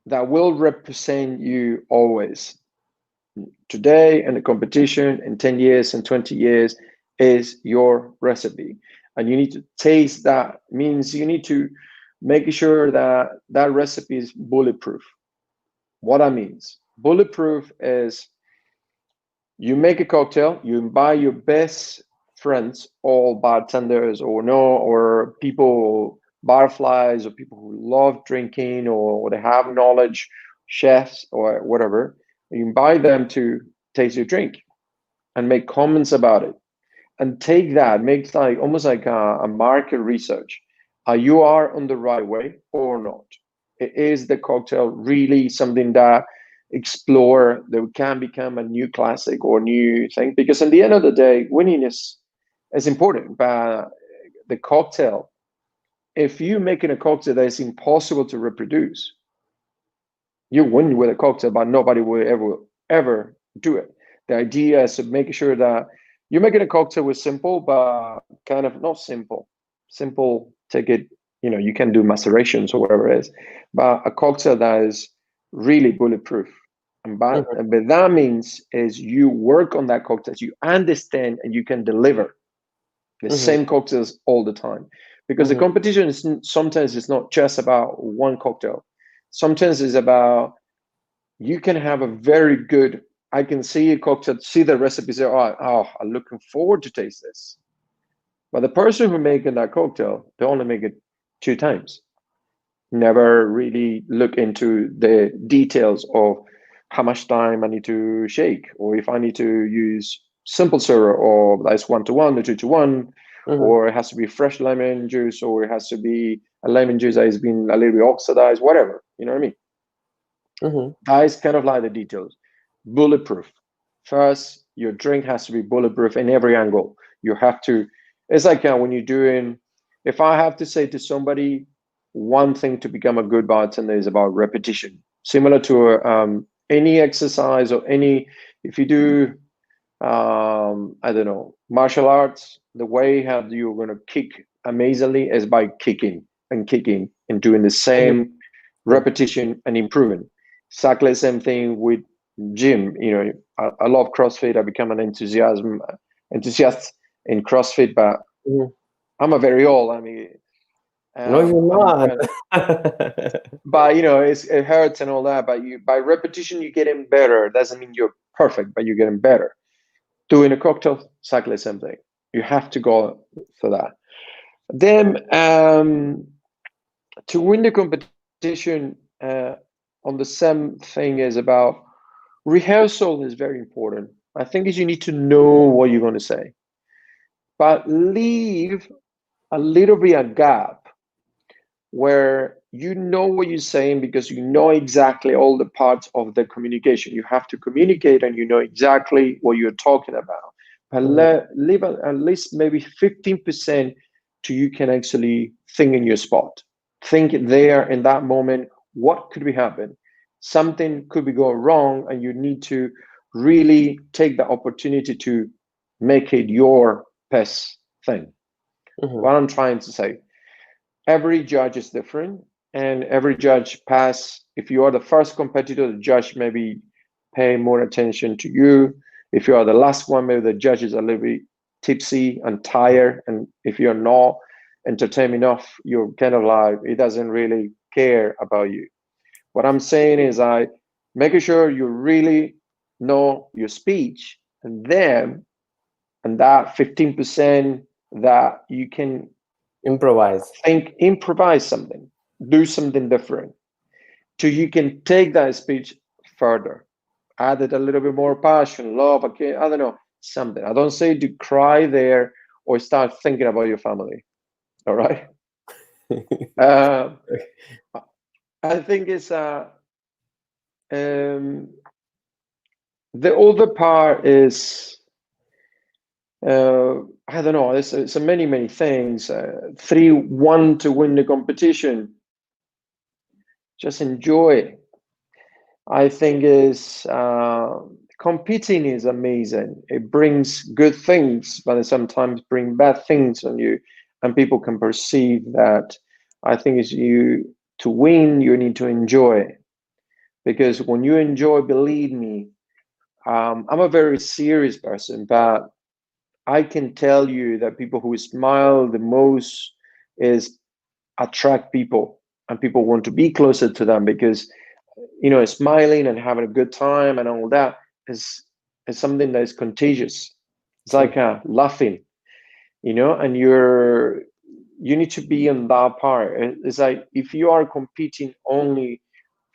A: that will represent you always. Today in the competition, in 10 years and 20 years, is your recipe. And you need to taste that. Means you need to make sure that that recipe is bulletproof. What that means, bulletproof is you make a cocktail, you invite your best friends, all bartenders or no, or people, barflies, or people who love drinking or they have knowledge, chefs or whatever. You invite them to taste your drink and make comments about it and take that, make like almost like a market research. You are on the right way or not? Is the cocktail really something that explore that can become a new classic or new thing? Because at the end of the day, winning is important, but the cocktail, if you're making a cocktail that is impossible to reproduce, you win with a cocktail, but nobody will ever do it. The idea is to make sure that you're making a cocktail with simple, but kind of not simple. Simple, take it, you can do macerations or whatever it is, but a cocktail that is really bulletproof. But that means is you work on that cocktail, you understand, and you can deliver the
B: Mhm,
A: same cocktails all the time. Because the
B: mhm,
A: competition is sometimes it's not just about one cocktail. Sometimes it's about you can have a very good. I can see a cocktail, see the recipe, say, I'm looking forward to taste this. But the person who making that cocktail, they only make it two times. Never really look into the details of how much time I need to shake, or if I need to use simple syrup, or that's 1 to 1 or 2 to 1,
B: mhm,
A: or it has to be fresh lemon juice, or it has to be a lemon juice that has been a little bit oxidized, whatever. You know what I mean?
B: mhm,
A: That is kind of like the details. Bulletproof. First, your drink has to be bulletproof in every angle. You have to. It's like when you're doing, if I have to say to somebody, one thing to become a good bartender is about repetition. Similar to any exercise or any, if you do, I don't know, martial arts, the way how you're going to kick amazingly is by kicking and doing the same repetition and improving. Exactly the same thing with gym. I love CrossFit. I become an enthusiast in CrossFit, but I'm a very old. I mean,
B: No, you're not.
A: but it hurts and all that. But by repetition, you're getting better. Doesn't mean you're perfect, but you're getting better. Doing a cocktail, exactly the same thing. You have to go for that. Then to win the competition, on the same thing is about rehearsal is very important. I think is you need to know what you're going to say, but leave a little bit a gap where you know what you're saying because you know exactly all the parts of the communication. You have to communicate and you know exactly what you're talking about. But leave at least maybe 15% to you can actually think in your spot. Think there in that moment, what could be happen? Something could be going wrong and you need to really take the opportunity to make it your best thing. What I'm trying to say, every judge is different and every judge pass. If you are the first competitor, the judge maybe pay more attention to you. If you are the last one, maybe the judge is a little bit tipsy and tired. And if you're not entertained enough, you're kind of like, it doesn't really care about you. What I'm saying is I making sure you really know your speech and then and that 15% that you can improvise something, do something different, so you can take that speech further, add it a little bit more passion, love, okay, I don't know, something. I don't say to cry there or start thinking about your family. All right. I think it's the other part is I don't know. It's many things. 3-1 to win the competition. Just enjoy. I think is competing is amazing. It brings good things, but it sometimes bring bad things on you, and people can perceive that. I think is you to win, you need to enjoy, because when you enjoy, believe me, I'm a very serious person, but I can tell you that people who smile the most is attract people, and people want to be closer to them because smiling and having a good time and all that is something that is contagious. It's like laughing, and you need to be on that part. It's like if you are competing only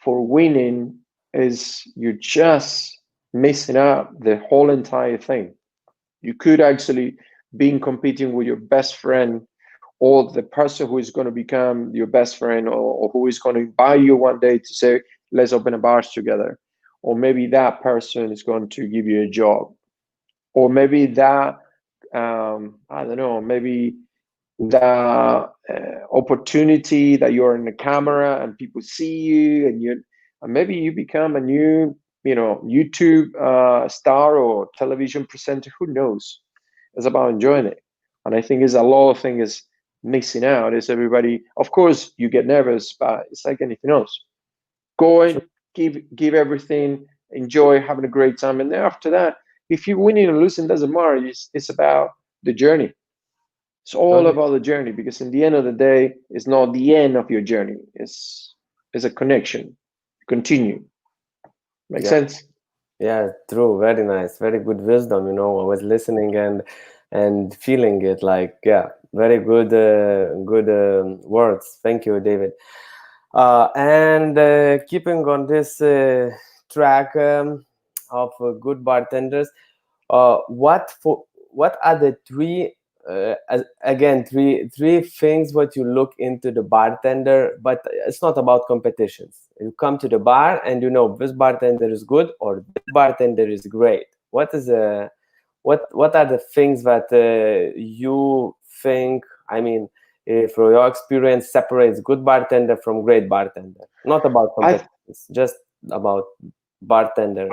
A: for winning, is you're just missing out the whole entire thing. You could actually be competing with your best friend or the person who is going to become your best friend or who is going to invite you one day to say, let's open a bar together. Or maybe that person is going to give you a job. Or maybe that, I don't know, maybe the opportunity that you're in the camera and people see you and maybe you become a new, YouTube star or television presenter, who knows? It's about enjoying it. And I think there's a lot of things missing out. Is everybody, of course, you get nervous, but it's like anything else. Go and give everything, enjoy having a great time. And then after that, if you're winning or losing, doesn't matter. It's about the journey. It's all about the journey, because in the end of the day, it's not the end of your journey. It's a connection. Continue. Make sense?
B: Yeah, true. Very nice. Very good wisdom. I was listening and feeling it. Like, yeah, very good, words. Thank you, David. And keeping on this track of good bartenders, what are the three three things what you look into the bartender? But it's not about competitions. You come to the bar and this bartender is good or this bartender is great. What are the things that you think, I mean, from your experience, separates good bartender from great bartender? Not about competitors, just about bartender.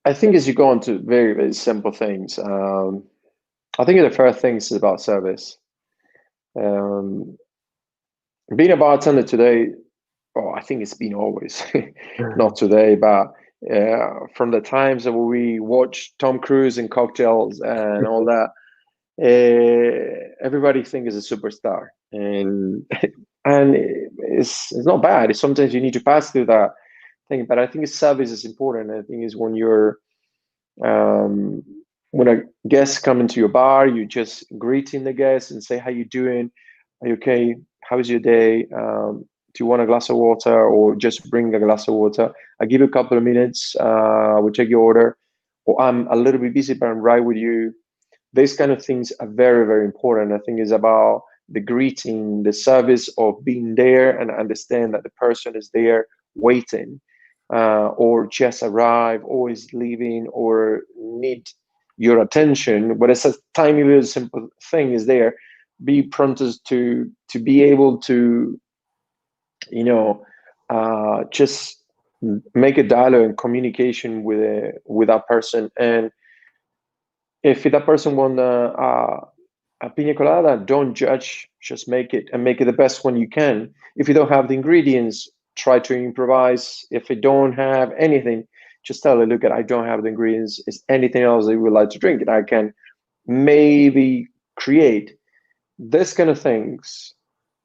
A: I think as you go into very, very simple things, I think the first thing is about service. Being a bartender today, I think it's been always, not today, but from the times that we watch Tom Cruise and Cocktails and all that, everybody thinks is a superstar, and it's not bad. It's sometimes you need to pass through that thing, but I think service is important. I think is when you're when a guest come into your bar, you just greeting the guest and say, how you doing? Are you okay? How is your day? Do you want a glass of water, or just bring a glass of water? I'll give you a couple of minutes. We'll take your order. Or I'm a little bit busy, but I'm right with you. These kind of things are very, very important. I think it's about the greeting, the service of being there and understand that the person is there waiting, or just arrive, or is leaving, or need your attention. But it's a tiny little simple thing is there. Be prompt to be able to, just make a dialogue and communication with that person. And if that person want a pina colada, don't judge, just make it, and make it the best one you can. If you don't have the ingredients, try to improvise. If you don't have anything, just tell her, look, I don't have the ingredients. Is anything else that you would like to drink? And I can maybe create. This kind of things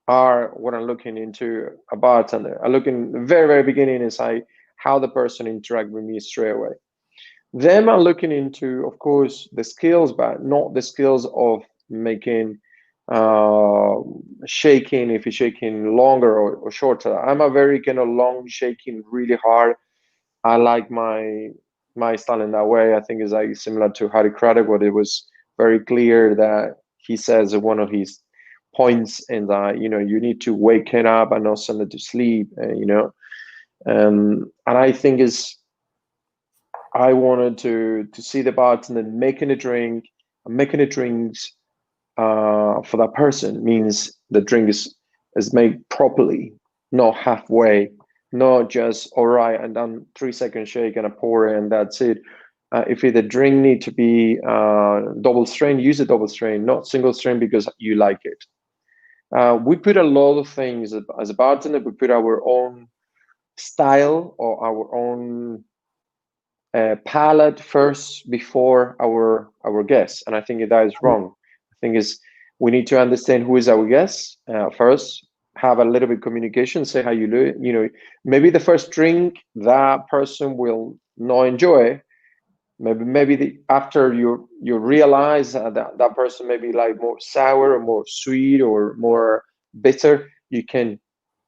A: are what I'm looking into a bartender. I look in the very, very beginning inside how the person interact with me straight away. Then I'm looking into, of course, the skills, but not the skills of making shaking, if you're shaking longer or shorter. I'm a very kind of long shaking, really hard. I like my style in that way. I think is like similar to Harry Craddock, where it was very clear that he says one of his points in that, you need to wake it up and not send it to sleep, and I think I wanted to see the bartender making a drink, making the drinks for that person means the drink is made properly, not halfway, not just all right and then 3 second shake and a pour and that's it. If the drink need to be double strain, use a double strain, not single strain because you like it. We put a lot of things as a bartender. We put our own style or our own palate first before our guests, and I think that is wrong. I think is we need to understand who is our guest first. Have a little bit of communication. Say how you do it. Maybe the first drink that person will not enjoy. Maybe after you realize that person may be like more sour or more sweet or more bitter, you can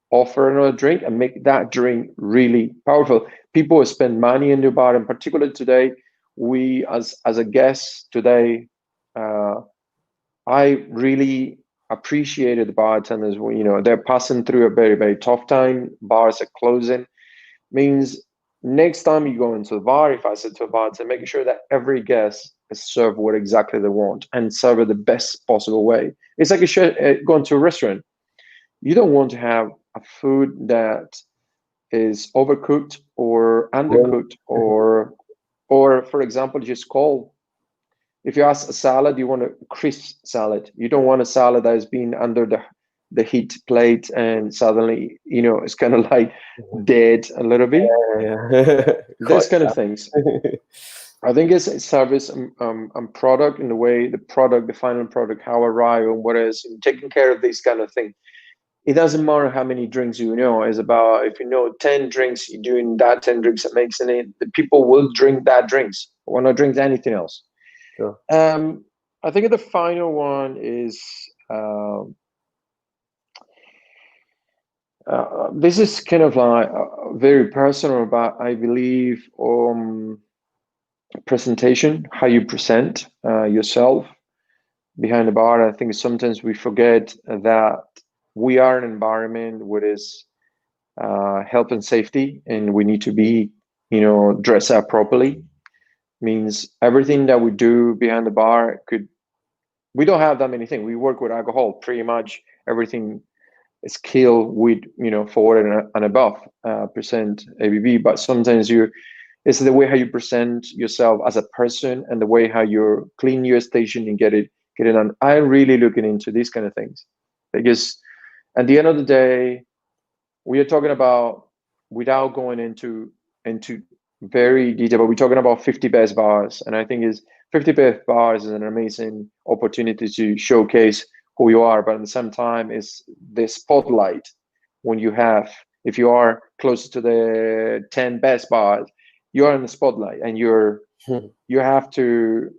A: offer another drink and make that drink really powerful. People spend money in the bar, and particularly today, we as a guest today, I really appreciated the bartenders. They're passing through a very, very tough time. Bars are closing. Means next time you go into the bar, if I said to a bartender, making sure that every guest is served what exactly they want and serve it the best possible way. It's like going to a restaurant. You don't want to have a food that is overcooked or undercooked, or for example, just cold. If you ask a salad, you want a crisp salad. You don't want a salad that has been under the heat plate and suddenly it's kind of like dead a little bit. Those kind of things. I think it's service and product, in the way the final product, how arrive and what is taking care of these kind of things. It doesn't matter how many drinks it's about if 10 drinks, you're doing that 10 drinks that makes it, the people will drink that drinks, will not drink anything else.
B: Sure.
A: I think the final one is this is kind of like very personal, but I believe presentation, how you present yourself behind the bar. I think sometimes we forget that we are an environment where is health and safety, and we need to be, dress up properly. Means everything that we do behind the bar we don't have that many things. We work with alcohol, pretty much everything is killed with, 4 and above percent ABV. But sometimes it's the way how you present yourself as a person and the way how you clean your station and get it on. I'm really looking into these kind of things because at the end of the day, we are talking about, without going into very detail, but we're talking about 50 best bars, and I think is 50 best bars is an amazing opportunity to showcase who you are, but at the same time is the spotlight when you have, if you are closer to the 10 best bars, you are in the spotlight, and you have to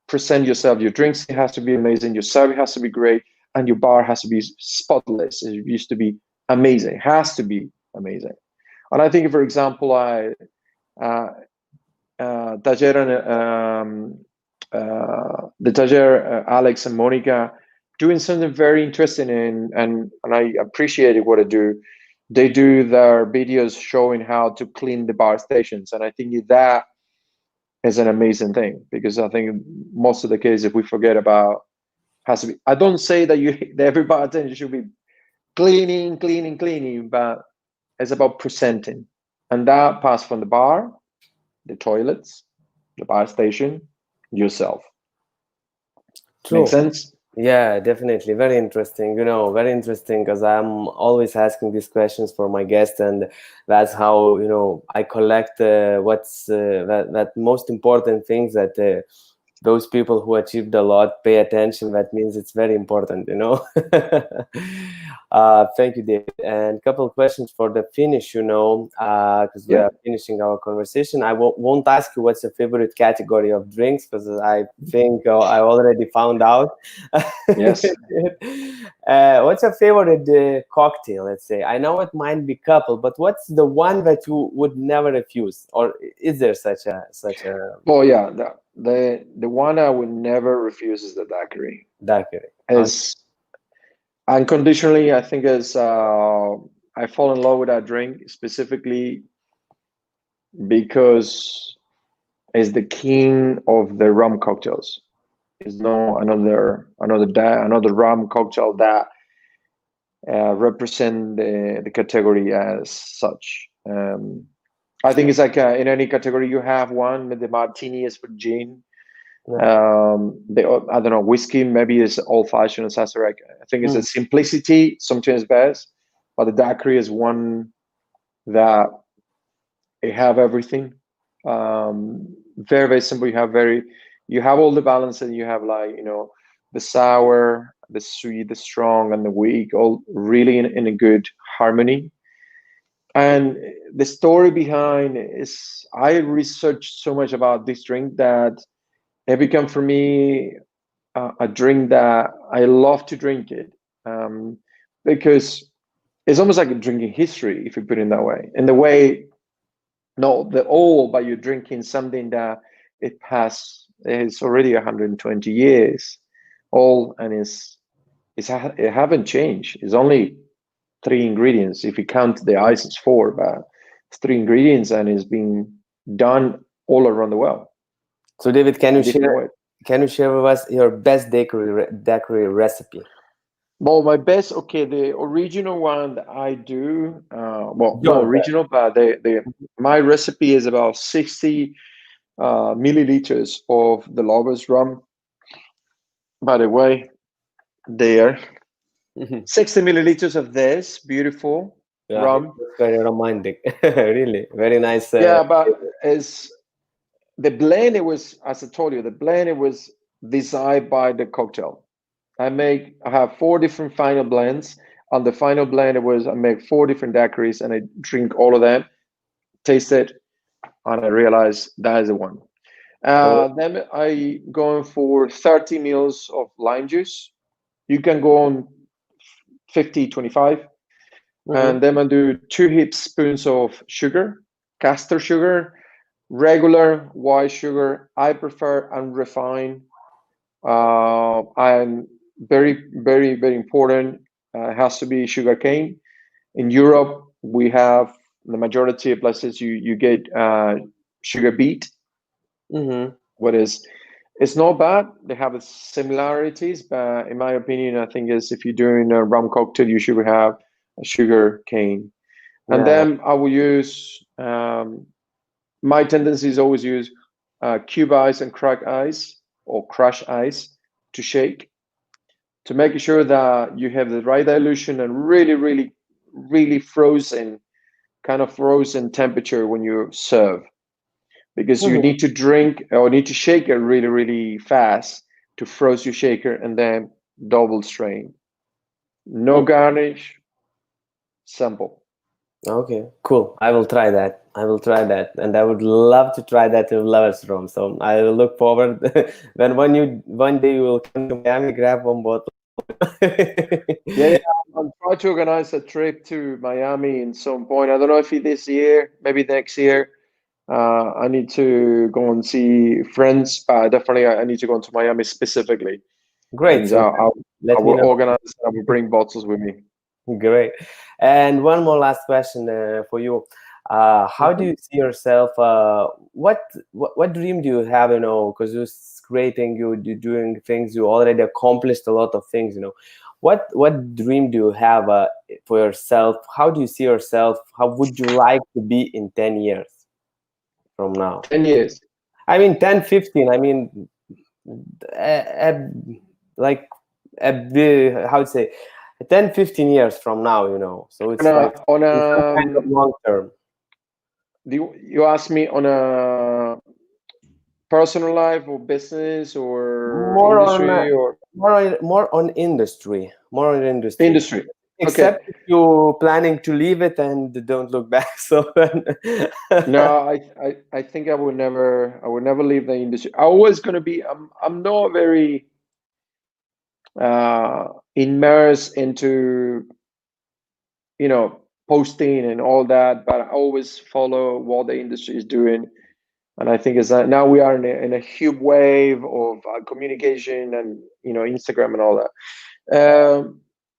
A: present yourself. Your drinks has to be amazing, your service has to be great, and your bar has to be spotless. It used to be amazing, has to be amazing. And I think, for example, Taller, the Taller, Alex and Monica doing something very interesting, and I appreciated what they do. They do their videos showing how to clean the bar stations, and I think that is an amazing thing, because I think most of the cases we forget about has to be. I don't say that that every bartender should be cleaning, but it's about presenting, and that passes from the bar, the toilets, the bar station, yourself.
B: True.
A: Make sense?
B: Yeah, definitely. Very interesting. Very interesting, because I'm always asking these questions for my guests, and that's how, I collect what's that most important things that those people who achieved a lot pay attention. That means it's very important. Thank you, David. And a couple of questions for the finish, because we are finishing our conversation. I won't ask you what's your favorite category of drinks, because I think I already found out.
A: Yes.
B: What's your favorite cocktail, let's say? I know it might be couple, but what's the one that you would never refuse? Or is there such a...
A: Well, yeah, the one I would never refuse is the daiquiri.
B: Daiquiri.
A: As unconditionally, I think as I fall in love with that drink specifically because it's the king of the rum cocktails. There's no another rum cocktail that represent the category as such. I think it's like in any category you have one. The martini is for gin. I don't know, whiskey maybe is old fashioned. I think it's a simplicity sometimes best, but the daiquiri is one that it have everything. Very, very simple. You have all the balance, and you have the sour, the sweet, the strong, and the weak, all really in a good harmony. And the story behind is I researched so much about this drink that it became for me a drink that I love to drink it, because it's almost like drinking history, if you put it in that way. In the way, not the old, but you're drinking something that it's already 120 years old, and it haven't changed. It's only 3 ingredients. If you count the ice, it's 4, but it's 3 ingredients, and it's being done all around the world.
B: So, David, can you share with us your best daiquiri recipe?
A: Well, my best, the original one that I do, not original, but my recipe is about 60 milliliters of the Lover's rum. By the way, there, 60 milliliters of this beautiful rum.
B: Very romantic, really, very nice.
A: But the blend, as I told you, it was designed by the cocktail. I have 4 different final blends. On the final blend, I make 4 different daiquiris, and I drink all of them, taste it, and I realize that is the one. Then I go for 30 mils of lime juice. You can go on 50, 25. And then I do 2 heaped spoons of sugar, caster sugar, regular white sugar. I prefer unrefined. And very, very, very important. It has to be sugar cane. In Europe, we have the majority of places you get sugar beet. What is It's not bad. They have similarities, but in my opinion, I think is if you're doing a rum cocktail, you should have a sugar cane. And
B: Yeah.
A: then I will use my tendency is always use cube ice and crack ice or crush ice to shake to make sure that you have the right dilution and really frozen, kind of frozen temperature when you serve. Because you
B: Mhm.
A: need to drink or need to shake it really fast to froze your shaker and then double strain. No garnish, simple.
B: Okay, cool. I will try that. I will try that, and I would love to try that in Lovers Room. So I will look forward when one day you will come to Miami, grab one bottle.
A: Yeah, I'm trying to organize a trip to Miami in some point. I don't know if it this year, maybe next year. I need to go and see friends, but definitely I need to go to Miami specifically.
B: Great.
A: And
B: So
A: I
B: let me
A: will
B: know.
A: organize and I will bring bottles with me.
B: Great. And one more last question for you. How do
A: Mhm.
B: you see yourself? What dream do you have? Because you're creating, you're doing things. You already accomplished a lot of things. What dream do you have for yourself? How do you see yourself? How would you like to be in 10 years from now?
A: 10 years.
B: I mean, 10, 15. I mean, a, like how to say 10, 15 years from now, so
A: On
B: it's like
A: a, on
B: in some
A: a,
B: kind of long term.
A: you ask me on a personal life or business or
B: more on
A: industry or
B: more on industry,
A: industry? Okay.
B: except if you're planning to leave it and don't look back. So
A: No, I think I would never leave the industry. I always gonna be. I'm not very immersed into posting and all that, but I always follow what the industry is doing. And I think is that now we are in a huge wave of communication and Instagram and all that.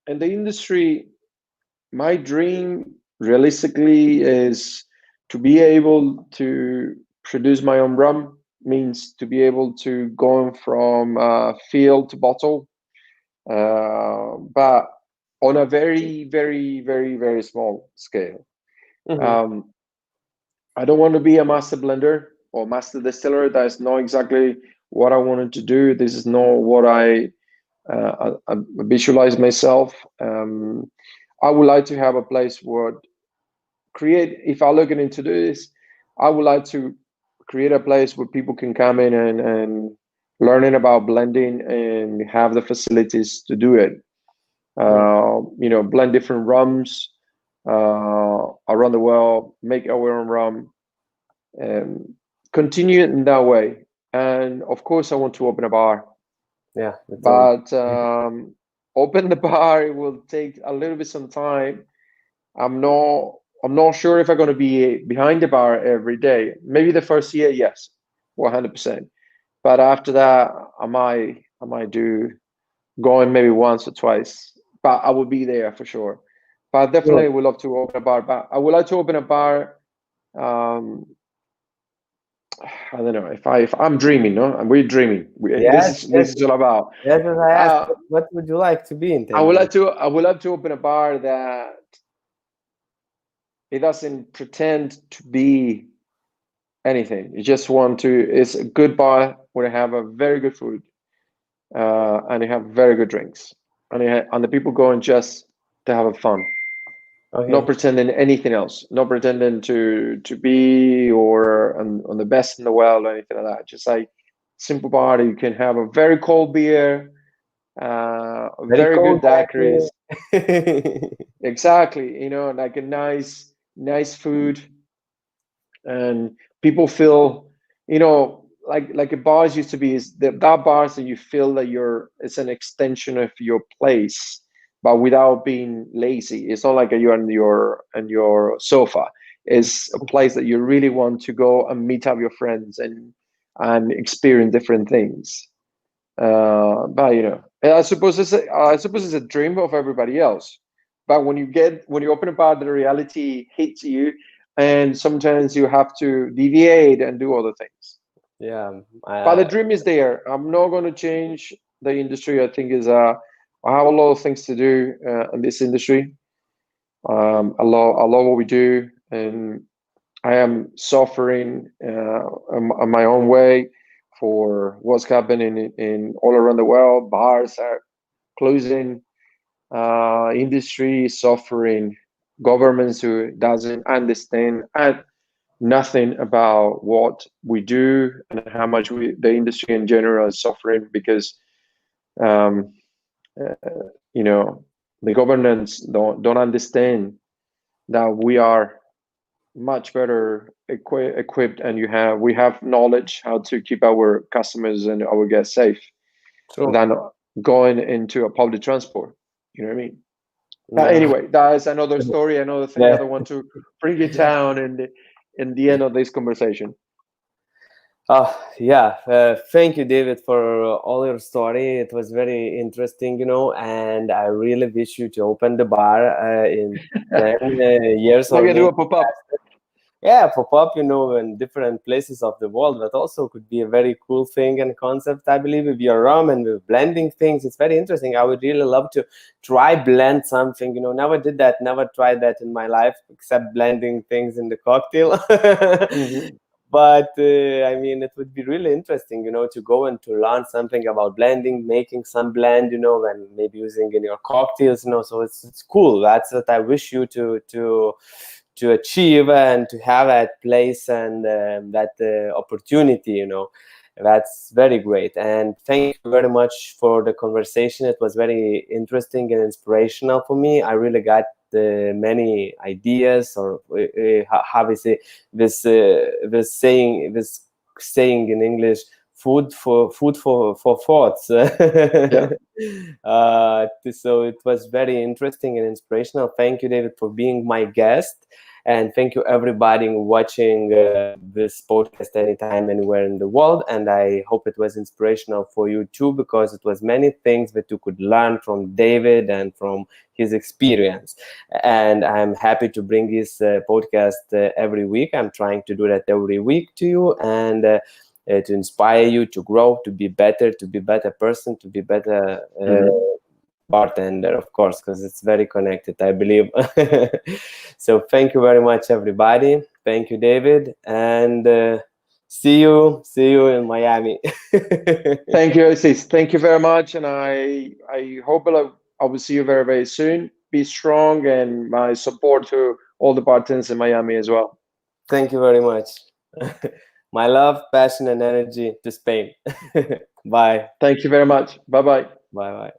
A: And the industry, my dream realistically is to be able to produce my own rum, means to be able to go from field to bottle, but on a very small scale.
B: Mhm.
A: um, I don't want to be a master blender or master distiller. That's not exactly what I wanted to do. This is not what I visualize myself. I would like to have a place where create. If I look into this, I would like to create a place where people can come in and learning about blending and have the facilities to do it. Blend different rums around the world, make our own rum, and continue it in that way. And of course, I want to open a bar,
B: Yeah, that's all.
A: but open the bar it will take a little bit some time. I'm not I'm not sure if I'm going to be behind the bar every day. Maybe the first year, yes, 100%. But after that, I might do going maybe once or twice. But I will be there for sure. But
B: Good.
A: definitely would love to open a bar. But I would like to open a bar. Um, I don't know if I'm dreaming, no, and we're dreaming. This
B: Yes,
A: is
B: yes.
A: this is all about.
B: That's what I asked.
A: Uh,
B: What would you like to be in
A: I
B: 10
A: would
B: years?
A: like to I would love to open a bar that it doesn't pretend to be anything. You just want to. It's a good bar where they have a very good food, and they have very good drinks, and the people going just to have fun, not
B: Okay.
A: pretending anything else, not pretending to be or on the best in the world or anything like that. Just like simple bar, you can have a very cold beer,
B: Very
A: very
B: cold
A: good daiquiris.
B: day.
A: Exactly, like a nice food, and people feel, like a bars used to be is that bars that you feel that it's an extension of your place, but without being lazy. It's not like you're on your sofa. It's a place that you really want to go and meet up your friends and experience different things. But I suppose it's a dream of everybody else. But when you open a bar, the reality hits you, and sometimes you have to deviate and do other things.
B: Yeah.
A: But the dream is there. I'm not going to change the industry. I think is I have a lot of things to do in this industry. I love what we do, and I am suffering in my own way for what's happening in all around the world. Bars are closing, industry is suffering, governments who doesn't understand nothing about what we do and how much the industry in general is suffering because um, uh, you know the governments don't understand that we are much better equipped, and we have knowledge how to keep our customers and our guests safe
B: True.
A: than going into a public transport. You know what I mean?
B: Yeah.
A: Anyway, that is another story, another thing. I
B: Yeah.
A: don't want to bring it down in the end of this conversation.
B: Yeah. Thank you, David, for all your story. It was very interesting, and I really wish you to open the bar in 10 years
A: Like
B: or
A: I do
B: maybe
A: a pop-up.
B: yeah, pop up, in different places of the world. That also could be a very cool thing and concept. I believe with your rum and with blending things, it's very interesting. I would really love to try blend something. Never did that, never tried that in my life, except blending things in the cocktail.
A: Mm-hmm.
B: But I mean, it would be really interesting, to go and to learn something about blending, making some blend, and maybe using in your cocktails, So it's cool. That's what I wish you to achieve and to have that place and that opportunity. That's very great. And thank you very much for the conversation. It was very interesting and inspirational for me. I really got many ideas, or how we say this saying in English, food for thoughts.
A: Yeah.
B: So it was very interesting and inspirational. Thank you, David, for being my guest. And thank you, everybody watching this podcast anytime, anywhere in the world. And I hope it was inspirational for you too, because it was many things that you could learn from David and from his experience. And I'm happy to bring this podcast every week. I'm trying to do that every week to you, and to inspire you to grow, to be better person, to be better bartender, of course, because it's very connected, I believe. So thank you very much, everybody. Thank you, David, and see you in Miami.
A: Thank you, Isis. Thank you very much, and I hope I will see you very, very soon. Be strong, and my support to all the bartenders in Miami as well.
B: Thank you very much. My love, passion, and energy to Spain. Bye.
A: Thank you very much. Bye bye.
B: Bye bye.